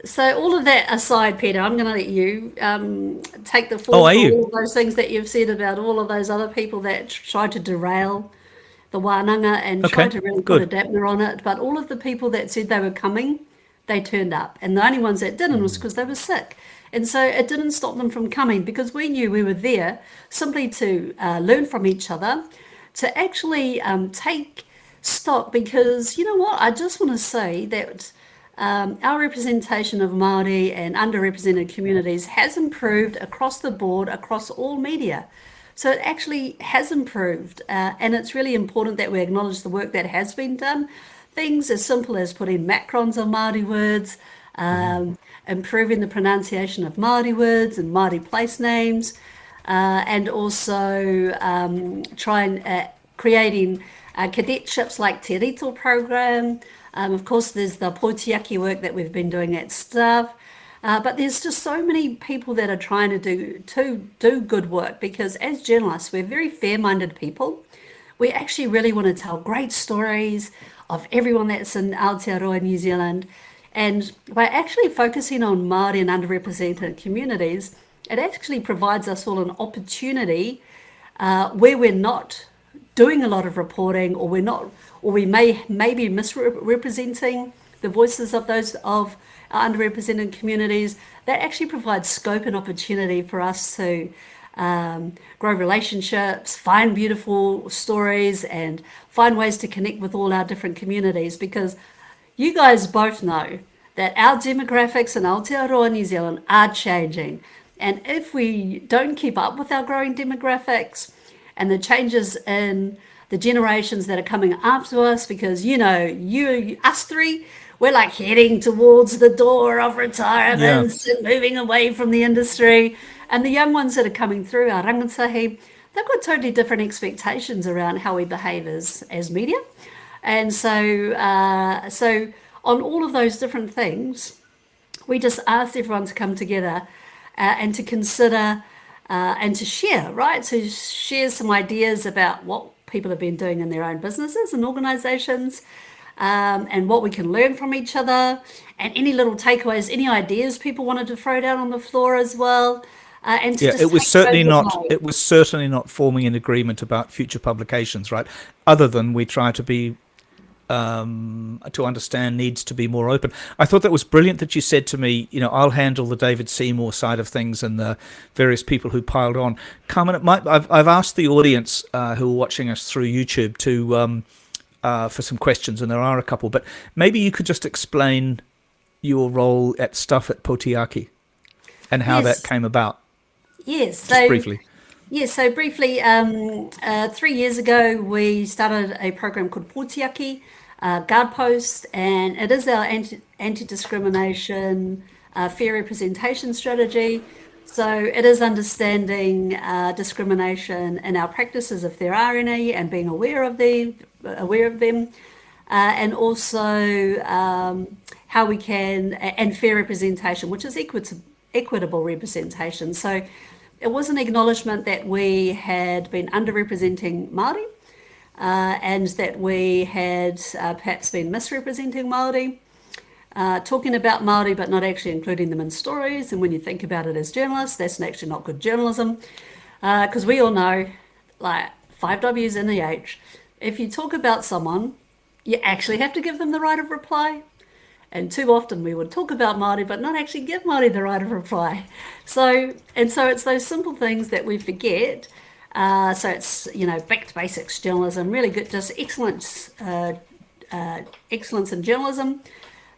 So all of that aside, Peter, I'm going to let you take the Oh, fall are for you? all of those things that you've said about all of those other people that tried to derail the wānanga and tried Okay, to really put a good. dampener on it. But all of the people that said they were coming, they turned up. And the only ones that didn't was because they were sick. And so it didn't stop them from coming because we knew we were there simply to learn from each other, to actually take stock. Because you know what? I just want to say that our representation of Māori and underrepresented communities has improved across the board, across all media. So it actually has improved, and it's really important that we acknowledge the work that has been done. Things as simple as putting macrons on Māori words, improving the pronunciation of Māori words and Māori place names, and also trying creating cadetships like Te Rito program. Of course, there's the Poitiaki work that we've been doing at staff. But there's just so many people that are trying to do good work because as journalists, we're very fair-minded people. We actually really want to tell great stories of everyone that's in Aotearoa, New Zealand. And by actually focusing on Māori and underrepresented communities, it actually provides us all an opportunity where we're not doing a lot of reporting, or we're not, or we may be misrepresenting the voices of those of our underrepresented communities. That actually provides scope and opportunity for us to grow relationships, find beautiful stories, and find ways to connect with all our different communities. Because you guys both know that our demographics in Aotearoa, New Zealand are changing. And if we don't keep up with our growing demographics and the changes in the generations that are coming after us, because us three, we're like heading towards the door of Yeah. retirement and moving away from the industry. And the young ones that are coming through, our rangisahi, they've got totally different expectations around how we behave as media. And so on all of those different things, we just asked everyone to come together and to consider and to share, right? To share some ideas about what people have been doing in their own businesses and organizations, and what we can learn from each other, and any little takeaways, any ideas people wanted to throw down on the floor as well, and to Yeah, just take those away. it was certainly not forming an agreement about future publications, right? Other than we try to be to understand needs to be more open. I thought that was brilliant that you said to me, I'll handle the David Seymour side of things and the various people who piled on. Carmen, I've asked the audience who are watching us through YouTube to for some questions, and there are a couple, but maybe you could just explain your role at Stuff at Poitiaki and how that Yes, came about, yes. just briefly. Yes, so briefly, 3 years ago, we started a program called Poitiaki Guard Post, and it is our anti-discrimination fair representation strategy. So it is understanding discrimination in our practices, if there are any, and being aware of them, and also how we can, and fair representation, which is equitable representation. So it was an acknowledgement that we had been underrepresenting Māori, and that we had perhaps been misrepresenting Māori, talking about Māori but not actually including them in stories. And when you think about it as journalists, that's actually not good journalism, because we all know, like 5Ws in the H, if you talk about someone, you actually have to give them the right of reply. And too often we would talk about Māori but not actually give Māori the right of reply. So it's those simple things that we forget. So it's back to basics journalism, really good, just excellence in journalism,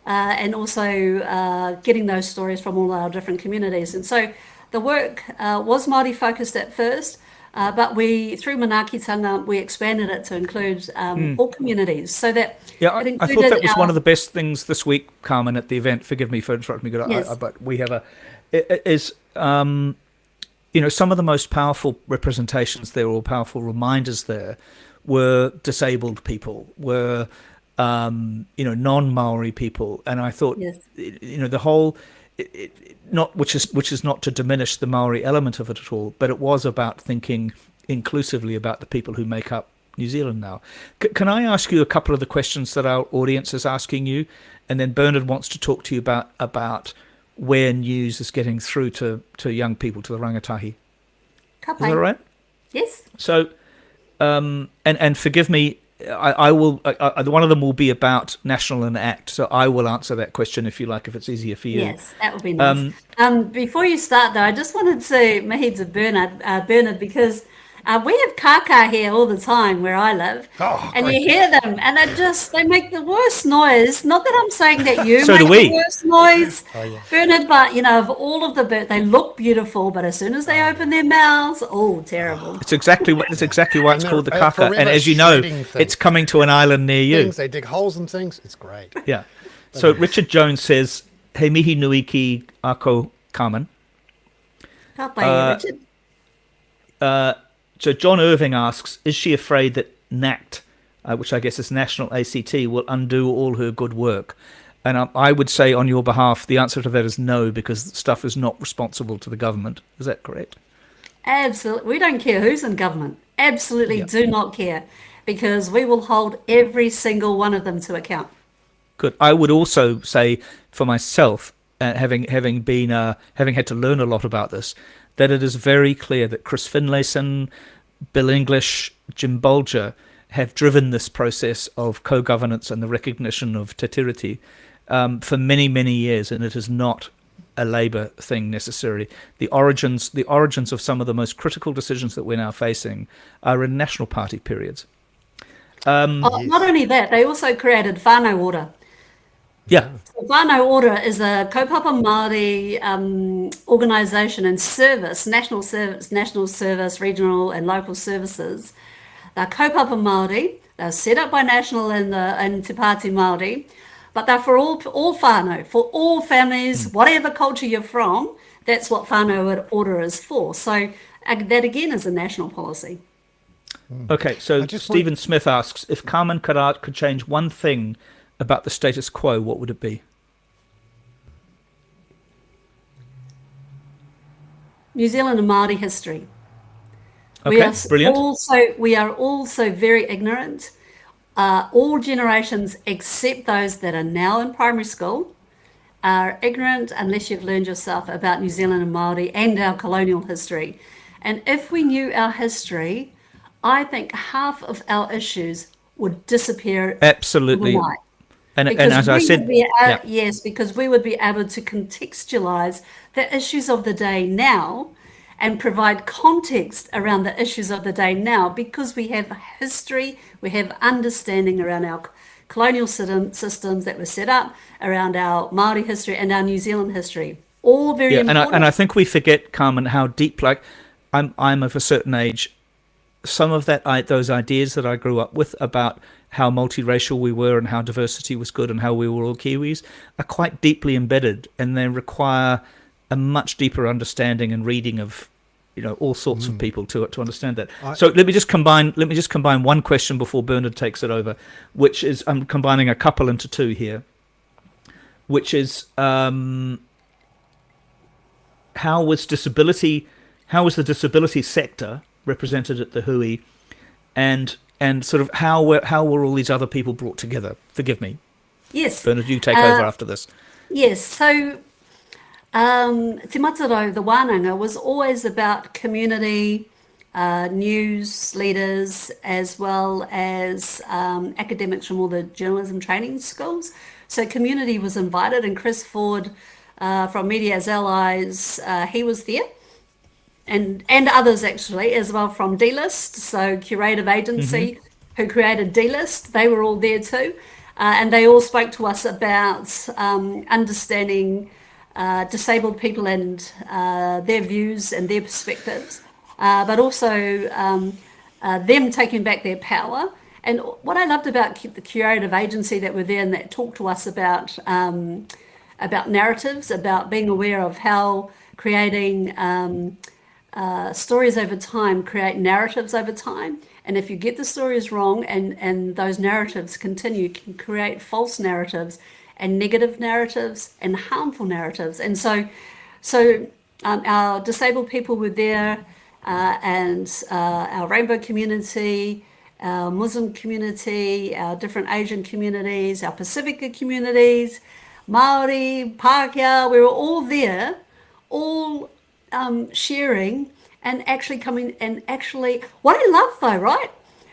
and also getting those stories from all our different communities. And so the work was Māori focused at first, But through Manaakitanga, we expanded it to include all communities, so that Yeah, it I thought included that was one our- of the best things this week, Carmen, at the event. Forgive me for interrupting me, Yes. but we have some of the most powerful representations there, or powerful reminders there, were disabled people, were non-Maori people, and I thought, Yes. the whole, not which is not to diminish the Maori element of it at all, but it was about thinking inclusively about the people who make up New Zealand now. Can I ask you a couple of the questions that our audience is asking you, and then Bernard wants to talk to you about where news is getting through to young people, to the rangatahi. Ka Is that pai. all right? Yes. So, and forgive me, I will. One of them will be about National Enact, so I will answer that question if you like, if it's easier for you. Yes, that would be nice. Before you start, though, I just wanted to mahi to Bernard, because we have kaka here all the time where I live, and great. you hear them, and they make the worst noise. Not that I'm saying that you So make do we. the worst noise, Bernard, but of all of the birds, they look beautiful, but as soon as they open their mouths, terrible. It's exactly why it's And called the they're kaka. And forever as you know, shredding things. it's coming to an island near you. Things, they dig holes and things. It's great. Yeah. So Richard Jones says, "He mihi nui ki ako Carmen." Ka pai, Richard. So John Irving asks, is she afraid that NACT, which I guess is National ACT, will undo all her good work? And I would say on your behalf, the answer to that is no, because stuff is not responsible to the government. Is that correct? Absolutely. We don't care who's in government. Absolutely do not care, because we will hold every single one of them to account. Good. I would also say for myself, having had to learn a lot about this, that it is very clear that Chris Finlayson, Bill English, Jim Bolger have driven this process of co-governance and the recognition of te tiriti for many, many years, and it is not a Labour thing necessarily. The origins of some of the most critical decisions that we're now facing are in National Party periods. Not only that, they also created whānau order. Yeah. So whānau order is a kaupapa Māori organisation and service, national service, regional and local services. They're kaupapa Māori. They're set up by National and Te Pāti Māori, but they're for all whānau, for all families, whatever culture you're from. That's what whānau order is for. So that again is a national policy. Okay, so just Stephen Smith asks, if Carmen Karat could change one thing about the status quo, what would it be? New Zealand and Māori history. Okay, brilliant. We are also very ignorant. All generations except those that are now in primary school are ignorant unless you've learned yourself about New Zealand and Māori and our colonial history. And if we knew our history, I think half of our issues would disappear Absolutely. overnight. And Because as I we said, would be yeah. yes, because we would be able to contextualize the issues of the day now and provide context around the issues of the day now, because we have history, we have understanding around our colonial systems that were set up, around our Māori history and our New Zealand history. All very important. And I think we forget, Carmen, how deep, like, I'm of a certain age. Some of those ideas that I grew up with about how multiracial we were and how diversity was good and how we were all Kiwis are quite deeply embedded, and they require a much deeper understanding and reading of all sorts of people to understand that. So let me just combine one question before Bernard takes it over, which is, I'm combining a couple into two here, which is how was the disability sector represented at the Hui, and sort of how were all these other people brought together? Forgive me. Yes. Bernard, you take over after this. Yes, so Te Matarau, the wānanga, was always about community, news leaders, as well as academics from all the journalism training schools. So community was invited, and Chris Ford from Media as Allies, he was there. And others actually as well from D-List, so curative agency who created D-List, they were all there too. And they all spoke to us about understanding disabled people and their views and their perspectives. but also them taking back their power. And what I loved about the curative agency that were there and that talked to us about narratives, about being aware of how creating stories over time create narratives over time. And if you get the stories wrong and those narratives continue, can create false narratives and negative narratives and harmful narratives. And so our disabled people were there, and our rainbow community, our Muslim community, our different Asian communities, our Pacifica communities, Maori, Pākehā, we were all there, all sharing and actually coming and actually, what I love though, right?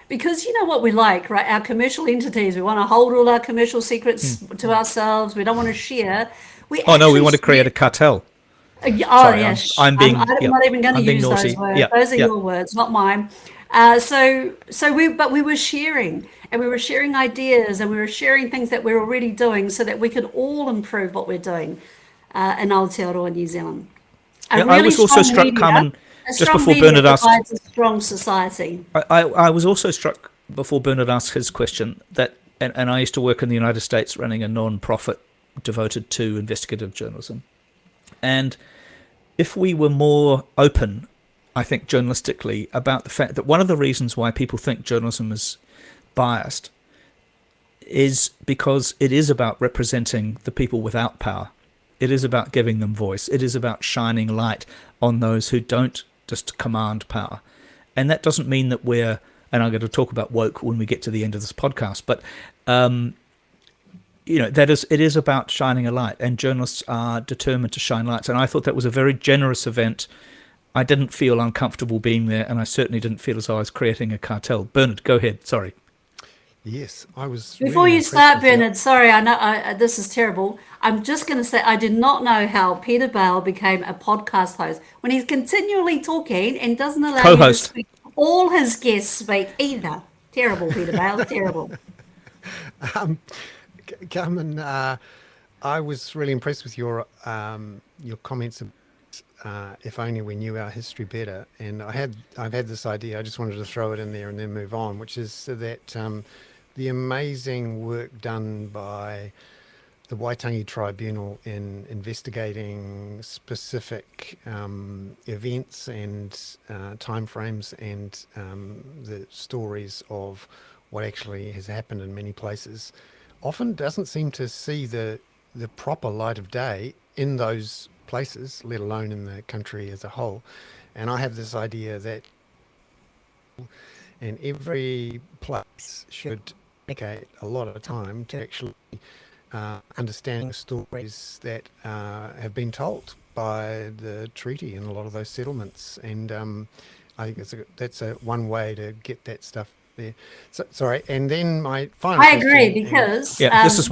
Because you know what we like, right? Our commercial entities, we want to hold all our commercial secrets to ourselves. We don't want to share. We Oh no, we actually want to create share- a cartel. Oh Sorry, yes, I'm being- I'm yeah, not even going to I'm being use naughty. those words. Yeah, Those are yeah. your words, not mine. But we were sharing, and we were sharing ideas, and we were sharing things that we're already doing, so that we could all improve what we're doing in Aotearoa, New Zealand. A Yeah, I really was also strong struck, media- Carmen, a just strong before media Bernard asked. provides a strong society. I was also struck before Bernard asked his question that, and I used to work in the United States running a non-profit devoted to investigative journalism. And if we were more open, I think journalistically, about the fact that one of the reasons why people think journalism is biased is because it is about representing the people without power. It is about giving them voice. It is about shining light on those who don't just command power. And that doesn't mean that we're, and I'm going to talk about woke when we get to the end of this podcast, but it is about shining a light, and journalists are determined to shine lights. And I thought that was a very generous event. I didn't feel uncomfortable being there, and I certainly didn't feel as though I was creating a cartel. Bernard, go ahead. Sorry. Yes, I was. Before really you impressed start, with that. Bernard, sorry, I know this is terrible. I'm just going to say I did not know how Peter Bale became a podcast host when he's continually talking and doesn't allow you to Co-host. speak. All his guests speak either. Terrible, Peter Bale, terrible. Carmen, I was really impressed with your comments. If only we knew our history better. And I've had this idea. I just wanted to throw it in there and then move on, which is that the amazing work done by the Waitangi Tribunal in investigating specific events and timeframes and the stories of what actually has happened in many places often doesn't seem to see the proper light of day in those places, let alone in the country as a whole. And I have this idea that in every place should dedicate a lot of time to actually understanding the stories that have been told by the treaty and a lot of those settlements. And I think that's one way to get that stuff there. So, sorry, and then my final. I agree question, because Yeah, this is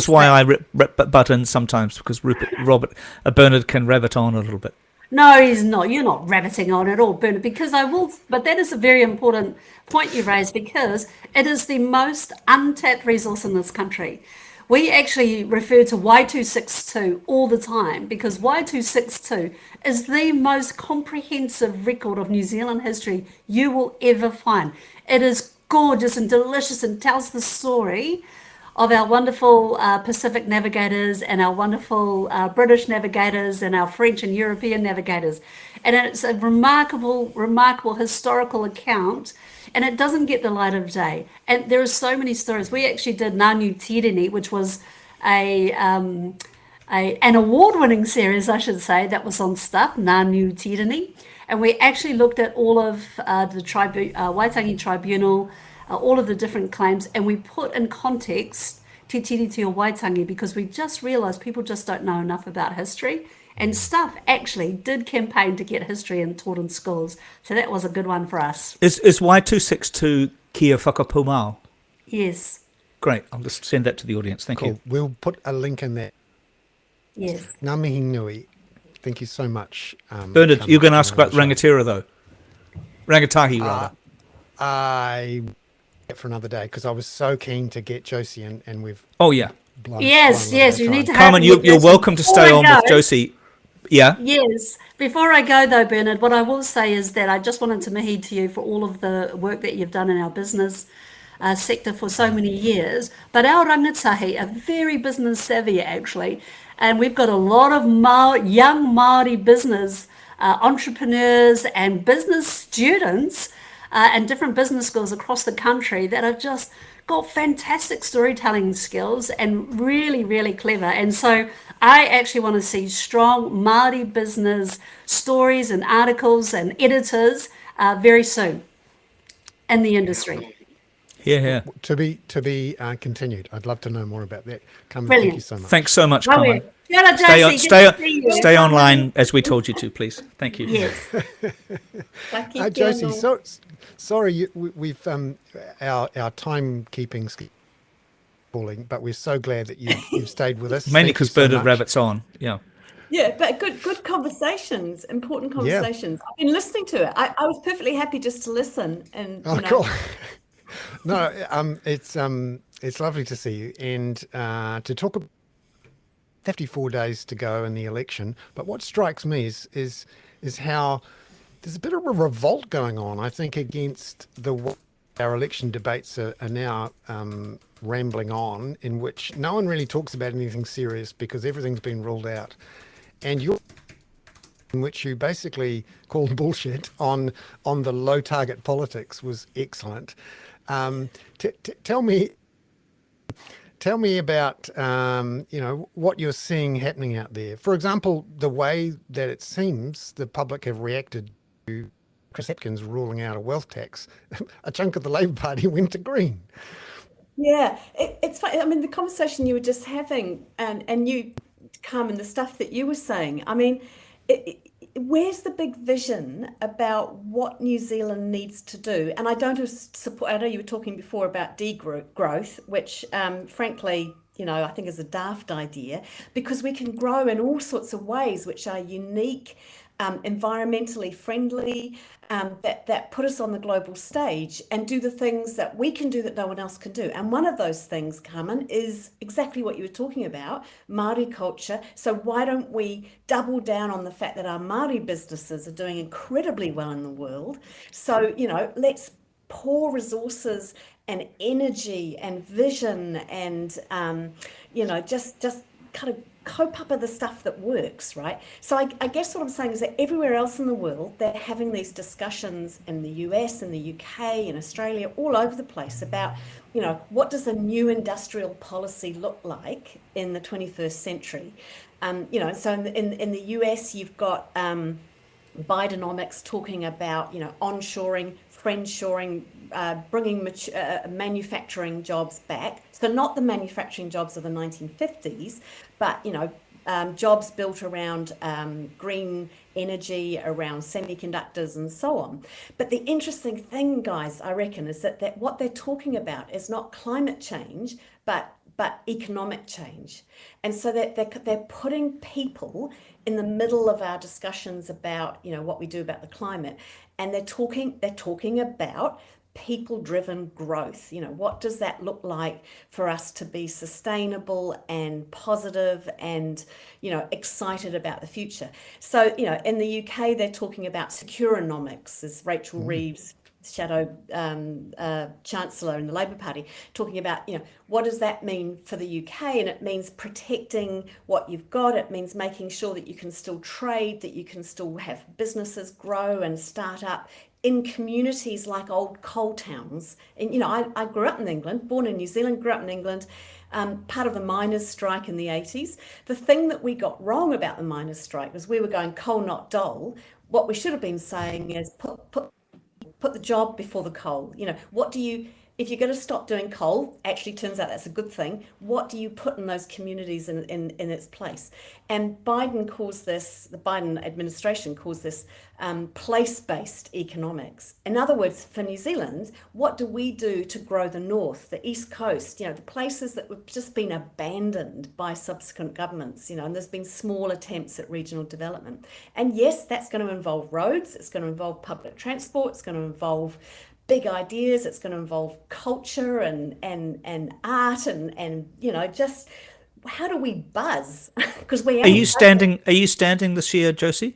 why I butt in sometimes, because Bernard can rabbit on a little bit. No, he's not. You're not rabbiting on at all, Bernard, because I will. But that is a very important point you raised, because it is the most untapped resource in this country. We actually refer to Y262 all the time, because Y262 is the most comprehensive record of New Zealand history you will ever find. It is gorgeous and delicious and tells the story of our wonderful Pacific navigators and our wonderful British navigators and our French and European navigators. And it's a remarkable, remarkable historical account, and it doesn't get the light of day. And there are so many stories. We actually did Ngānu Tireni, which was an award-winning series, I should say, that was on Stuff, Ngānu Tireni. And we actually looked at all of the Waitangi Tribunal, all of the different claims, and we put in context Te Tiriti o Waitangi, because we just realised people just don't know enough about history. And Stuff actually did campaign to get history taught in schools. So that was a good one for us. Is Y262 Kia Whakapumao? Yes. Great. I'll just send that to the audience. Thank cool. you. We'll put a link in there. Yes. Ngā mihi nui. Thank you so much. Bernard, Carmen, you're going to for ask coming about on the show. Rangatira, though. Rangatahi, rather. I for another day, because I was so keen to get Josie in, and we've Oh, yeah. blown Yes, a lot yes, of you our need time. to have Carmen, me you're with welcome to Before stay I on with go- Josie. Yeah? Yes. Before I go though, Bernard, what I will say is that I just wanted to mihi to you for all of the work that you've done in our business sector for so many years. But our rangatahi are very business savvy actually, and we've got a lot of young Māori business entrepreneurs and business students and different business schools across the country that have just got fantastic storytelling skills and really, really clever. And so I actually want to see strong Māori business stories and articles and editors very soon in the industry. Yeah. To be continued. I'd love to know more about that. Carmen, thank you Brilliant. so much. Thanks so much, Well, Carmen. Kia ora, Stay on, Josie. stay, Good to see you. stay online as we told you to, please. Thank you. Yes. Josie, sorry, we've our timekeeping falling, but we're so glad that you've stayed with us. Mainly Thank you because so Bird of much. Rabbit's on. Yeah. Yeah, but good conversations, important conversations. I've been listening to it. I was perfectly happy just to listen and Oh, cool. No, it's lovely to see you and to talk about 54 days to go in the election. But what strikes me is how there's a bit of a revolt going on, I think, against our election debates are now rambling on, in which no one really talks about anything serious because everything's been ruled out. And in which you basically called bullshit on the low target politics was excellent. Tell me about what you're seeing happening out there. For example, the way that it seems the public have reacted to Chris Hipkins ruling out a wealth tax. A chunk of the Labour Party went to Green. Yeah, it's funny. I mean, the conversation you were just having, and you, Carmen, the stuff that you were saying. I mean, where's the big vision about what New Zealand needs to do? And I don't support. I know you were talking before about degrowth, which, frankly, I think is a daft idea, because we can grow in all sorts of ways which are unique, environmentally friendly, that put us on the global stage and do the things that we can do that no one else can do. And one of those things, Carmen, is exactly what you were talking about, Māori culture. So why don't we double down on the fact that our Māori businesses are doing incredibly well in the world? So, let's pour resources and energy and vision and, just kind of cope up with the stuff that works, right? So I guess what I'm saying is that everywhere else in the world, they're having these discussions in the US, in the UK, in Australia, all over the place about, what does a new industrial policy look like in the 21st century? So in the US, you've got Bidenomics talking about, onshoring, friendshoring, bringing manufacturing jobs back. So not the manufacturing jobs of the 1950s, but, jobs built around green energy, around semiconductors and so on. But the interesting thing, guys, I reckon, is that what they're talking about is not climate change, but economic change. And so that they're putting people in the middle of our discussions about, what we do about the climate. And they're talking about people-driven growth. What does that look like for us to be sustainable and positive and, excited about the future? So, in the UK, they're talking about securonomics, as Rachel Reeves, shadow chancellor in the Labour Party, talking about, what does that mean for the UK? And it means protecting what you've got. It means making sure that you can still trade, that you can still have businesses grow and start up in communities like old coal towns. And, I grew up in England, born in New Zealand, grew up in England, part of the miners' strike in the 80s. The thing that we got wrong about the miners' strike was we were going coal, not dole. What we should have been saying is put the job before the coal. If you're going to stop doing coal, actually turns out that's a good thing. What do you put in those communities in its place? And the Biden administration calls this place-based economics. In other words, for New Zealand, what do we do to grow the north, the east coast, the places that have just been abandoned by subsequent governments, and there's been small attempts at regional development. And yes, that's going to involve roads, it's going to involve public transport, it's going to involve big ideas, it's going to involve culture and art and just how do we buzz? Because we Are you standing this year, Josie?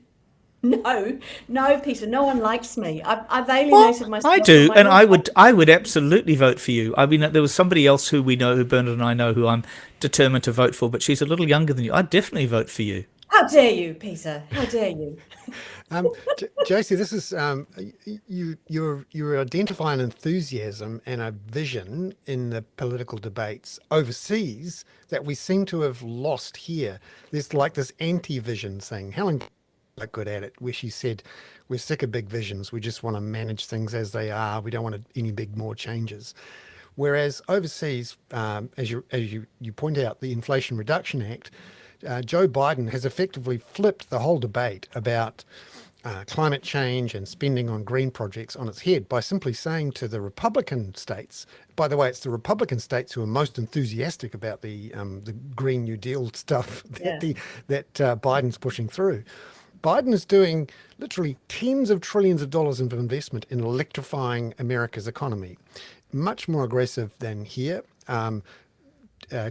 No, Peter, no one likes me. I've alienated myself. I do, from my and own I would absolutely vote for you. I mean, there was somebody else who we know, who Bernard and I know, who I'm determined to vote for, but she's a little younger than you. I'd definitely vote for you. How dare you, Peter? How dare you? Josie, this is you're identifying enthusiasm and a vision in the political debates overseas that we seem to have lost here. There's like this anti-vision thing. Helen quite good at it, where she said, "We're sick of big visions. We just want to manage things as they are. We don't want any big more changes." Whereas overseas, as you point out, the Inflation Reduction Act, Joe Biden has effectively flipped the whole debate about climate change and spending on green projects on its head by simply saying to the Republican states, by the way, it's the Republican states who are most enthusiastic about the Green New Deal stuff that Biden's pushing through. Biden is doing literally tens of trillions of dollars of investment in electrifying America's economy, much more aggressive than here.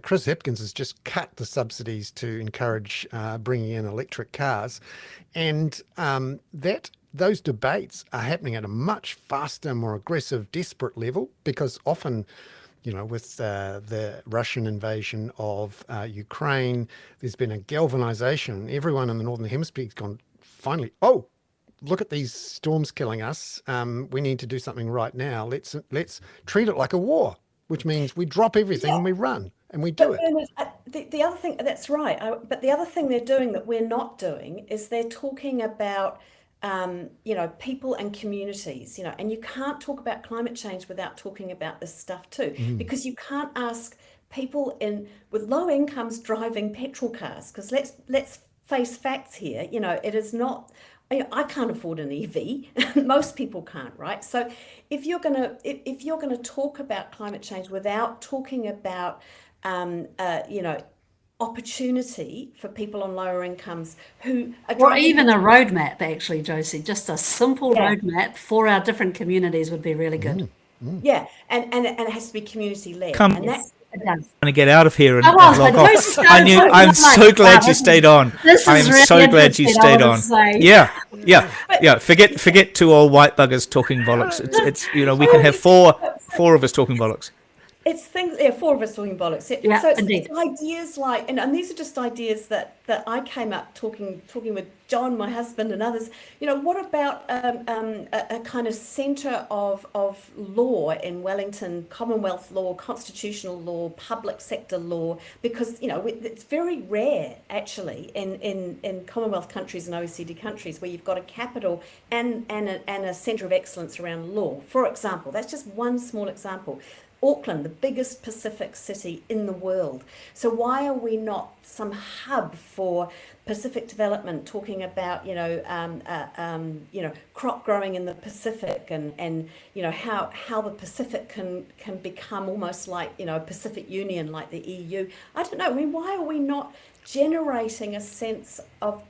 Chris Hipkins has just cut the subsidies to encourage bringing in electric cars, and those debates are happening at a much faster, more aggressive, desperate level, because often, with the Russian invasion of Ukraine, there's been a galvanization. Everyone in the Northern Hemisphere has gone, finally, oh, look at these storms killing us. We need to do something right now. Let's treat it like a war, which means we drop everything and we run. And we do it. Bernard, the other thing, that's right. But the other thing they're doing that we're not doing is they're talking about, people and communities, and you can't talk about climate change without talking about this stuff too, because you can't ask people with low incomes driving petrol cars, because let's face facts here. It is not. I can't afford an EV. Most people can't, right? So if you're gonna talk about climate change without talking about opportunity for people on lower incomes who are Or even a roadmap, actually, Josie. Just a simple roadmap for our different communities would be really good. Yeah, and it has to be community led. Come- And that's It does. To get out of here and, I was, log but off. Josie's going so I'm much so glad fun. you stayed on. This is I am really so glad you interesting, stayed I on. would say. Yeah. Forget two old white buggers talking bollocks. It's we can have four of us talking bollocks. it's things, four of us talking bollocks. Yeah, So it's indeed. ideas like, and these are just ideas that I came up talking with John, my husband, and others. What about a kind of centre of law in Wellington, Commonwealth law, constitutional law, public sector law? Because it's very rare actually in Commonwealth countries and OECD countries where you've got a capital and a centre of excellence around law. For example, that's just one small example. Auckland, the biggest Pacific city in the world. So why are we not some hub for Pacific development, talking about crop growing in the Pacific and how the Pacific can become almost like a Pacific Union like the EU? I don't know. I mean, why are we not generating a sense of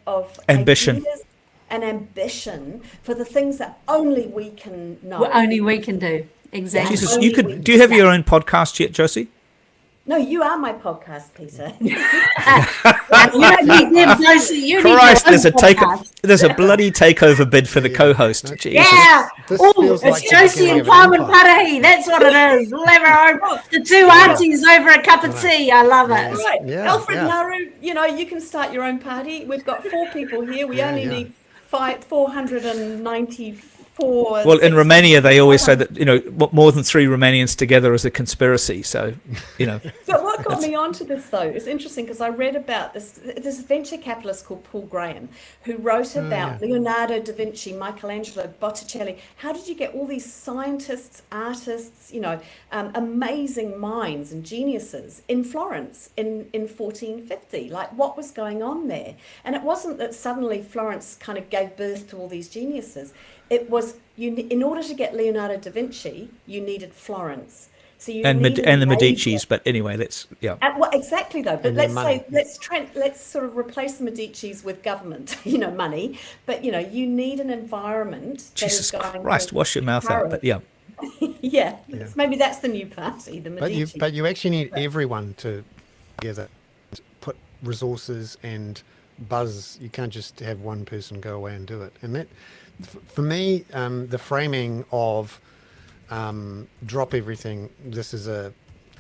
Ambition. ideas and ambition for the things that only we can know? What only we can do. Exactly. Jesus, you could. Do you have your own podcast yet, Josie? No, you are my podcast, Peter. You don't need them, Josie. You need Christ, your own podcast. there's a bloody takeover bid for the co-host. Jesus. Yeah. This Oh, feels it's like the Josie beginning and of an Carmen empire. Parahi. That's what it is. We'll have our own, the two aunties over a cup of tea. I love it. Right, Yeah, Alfred yeah. Nauru, you can start your own party. We've got 4 people here. We only yeah. need 494. Well, in Romania, they always say that more than 3 Romanians together is a conspiracy. So, But what got me onto this, though, is interesting because I read about this venture capitalist called Paul Graham, who wrote about Leonardo da Vinci, Michelangelo, Botticelli. How did you get all these scientists, artists, amazing minds and geniuses in Florence in 1450? Like, what was going on there? And it wasn't that suddenly Florence kind of gave birth to all these geniuses. It was in order to get Leonardo da Vinci, you needed Florence. So you and needed the labor. Medicis. But anyway, Well, exactly though. But And their let's money. say let's sort of replace the Medicis with government, money. But you need an environment that Jesus is going Christ, to wash your mouth out. But encourage- Maybe that's the new party, the Medici. But you actually need everyone to together, put resources and buzz. You can't just have one person go away and do it. And that, for me, the framing of drop everything. This is a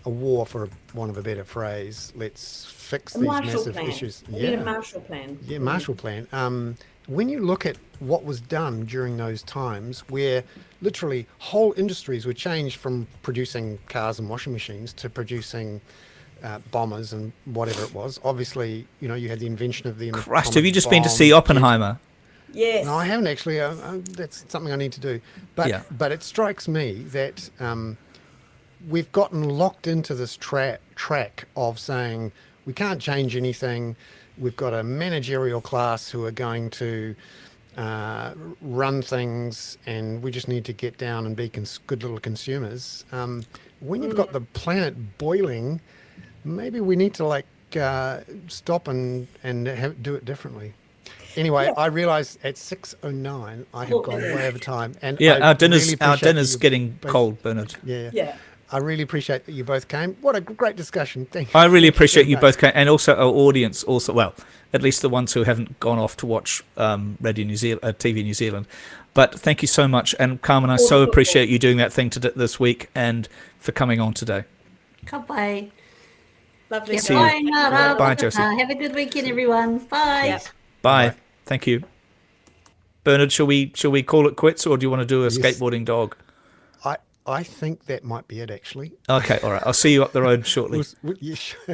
war, for want of a better phrase. Let's fix A these Marshall massive Plan. issues. We need a Marshall Plan. Yeah, Marshall Plan. When you look at what was done during those times, where literally whole industries were changed from producing cars and washing machines to producing bombers and whatever it was. Obviously, you know, you had the invention of the Christ, atomic have you just been to bomb, see jet- Oppenheimer? Yes. No, I haven't actually. That's something I need to do. But Yeah. but it strikes me that we've gotten locked into this track of saying we can't change anything. We've got a managerial class who are going to run things, and we just need to get down and be good little consumers. When you've got the planet boiling, maybe we need to stop and do it differently. Anyway, I realise at 6:09 I have gone way over time, and Yeah, I our dinner's really appreciate our dinner's that you getting both- cold, Bernard. Yeah, Yeah. I really appreciate that you both came. What a great discussion! Thank I really thank appreciate very you much. both, and also our audience. Also, well, at least the ones who haven't gone off to watch Radio New Zealand, TV New Zealand. But thank you so much, and Carmen, I so appreciate you doing that thing this week and for coming on today. Ka pai. Lovely. Kia See you. pai ngā rā Bye, waka. Josie. Have a good weekend, everyone. Bye. Yeah. Bye. Bye. Thank you, Bernard. Shall we call it quits, or do you want to do a Yes. skateboarding dog? I think that might be it, actually. Okay, all right. I'll see you up the road shortly. Yeah, sure.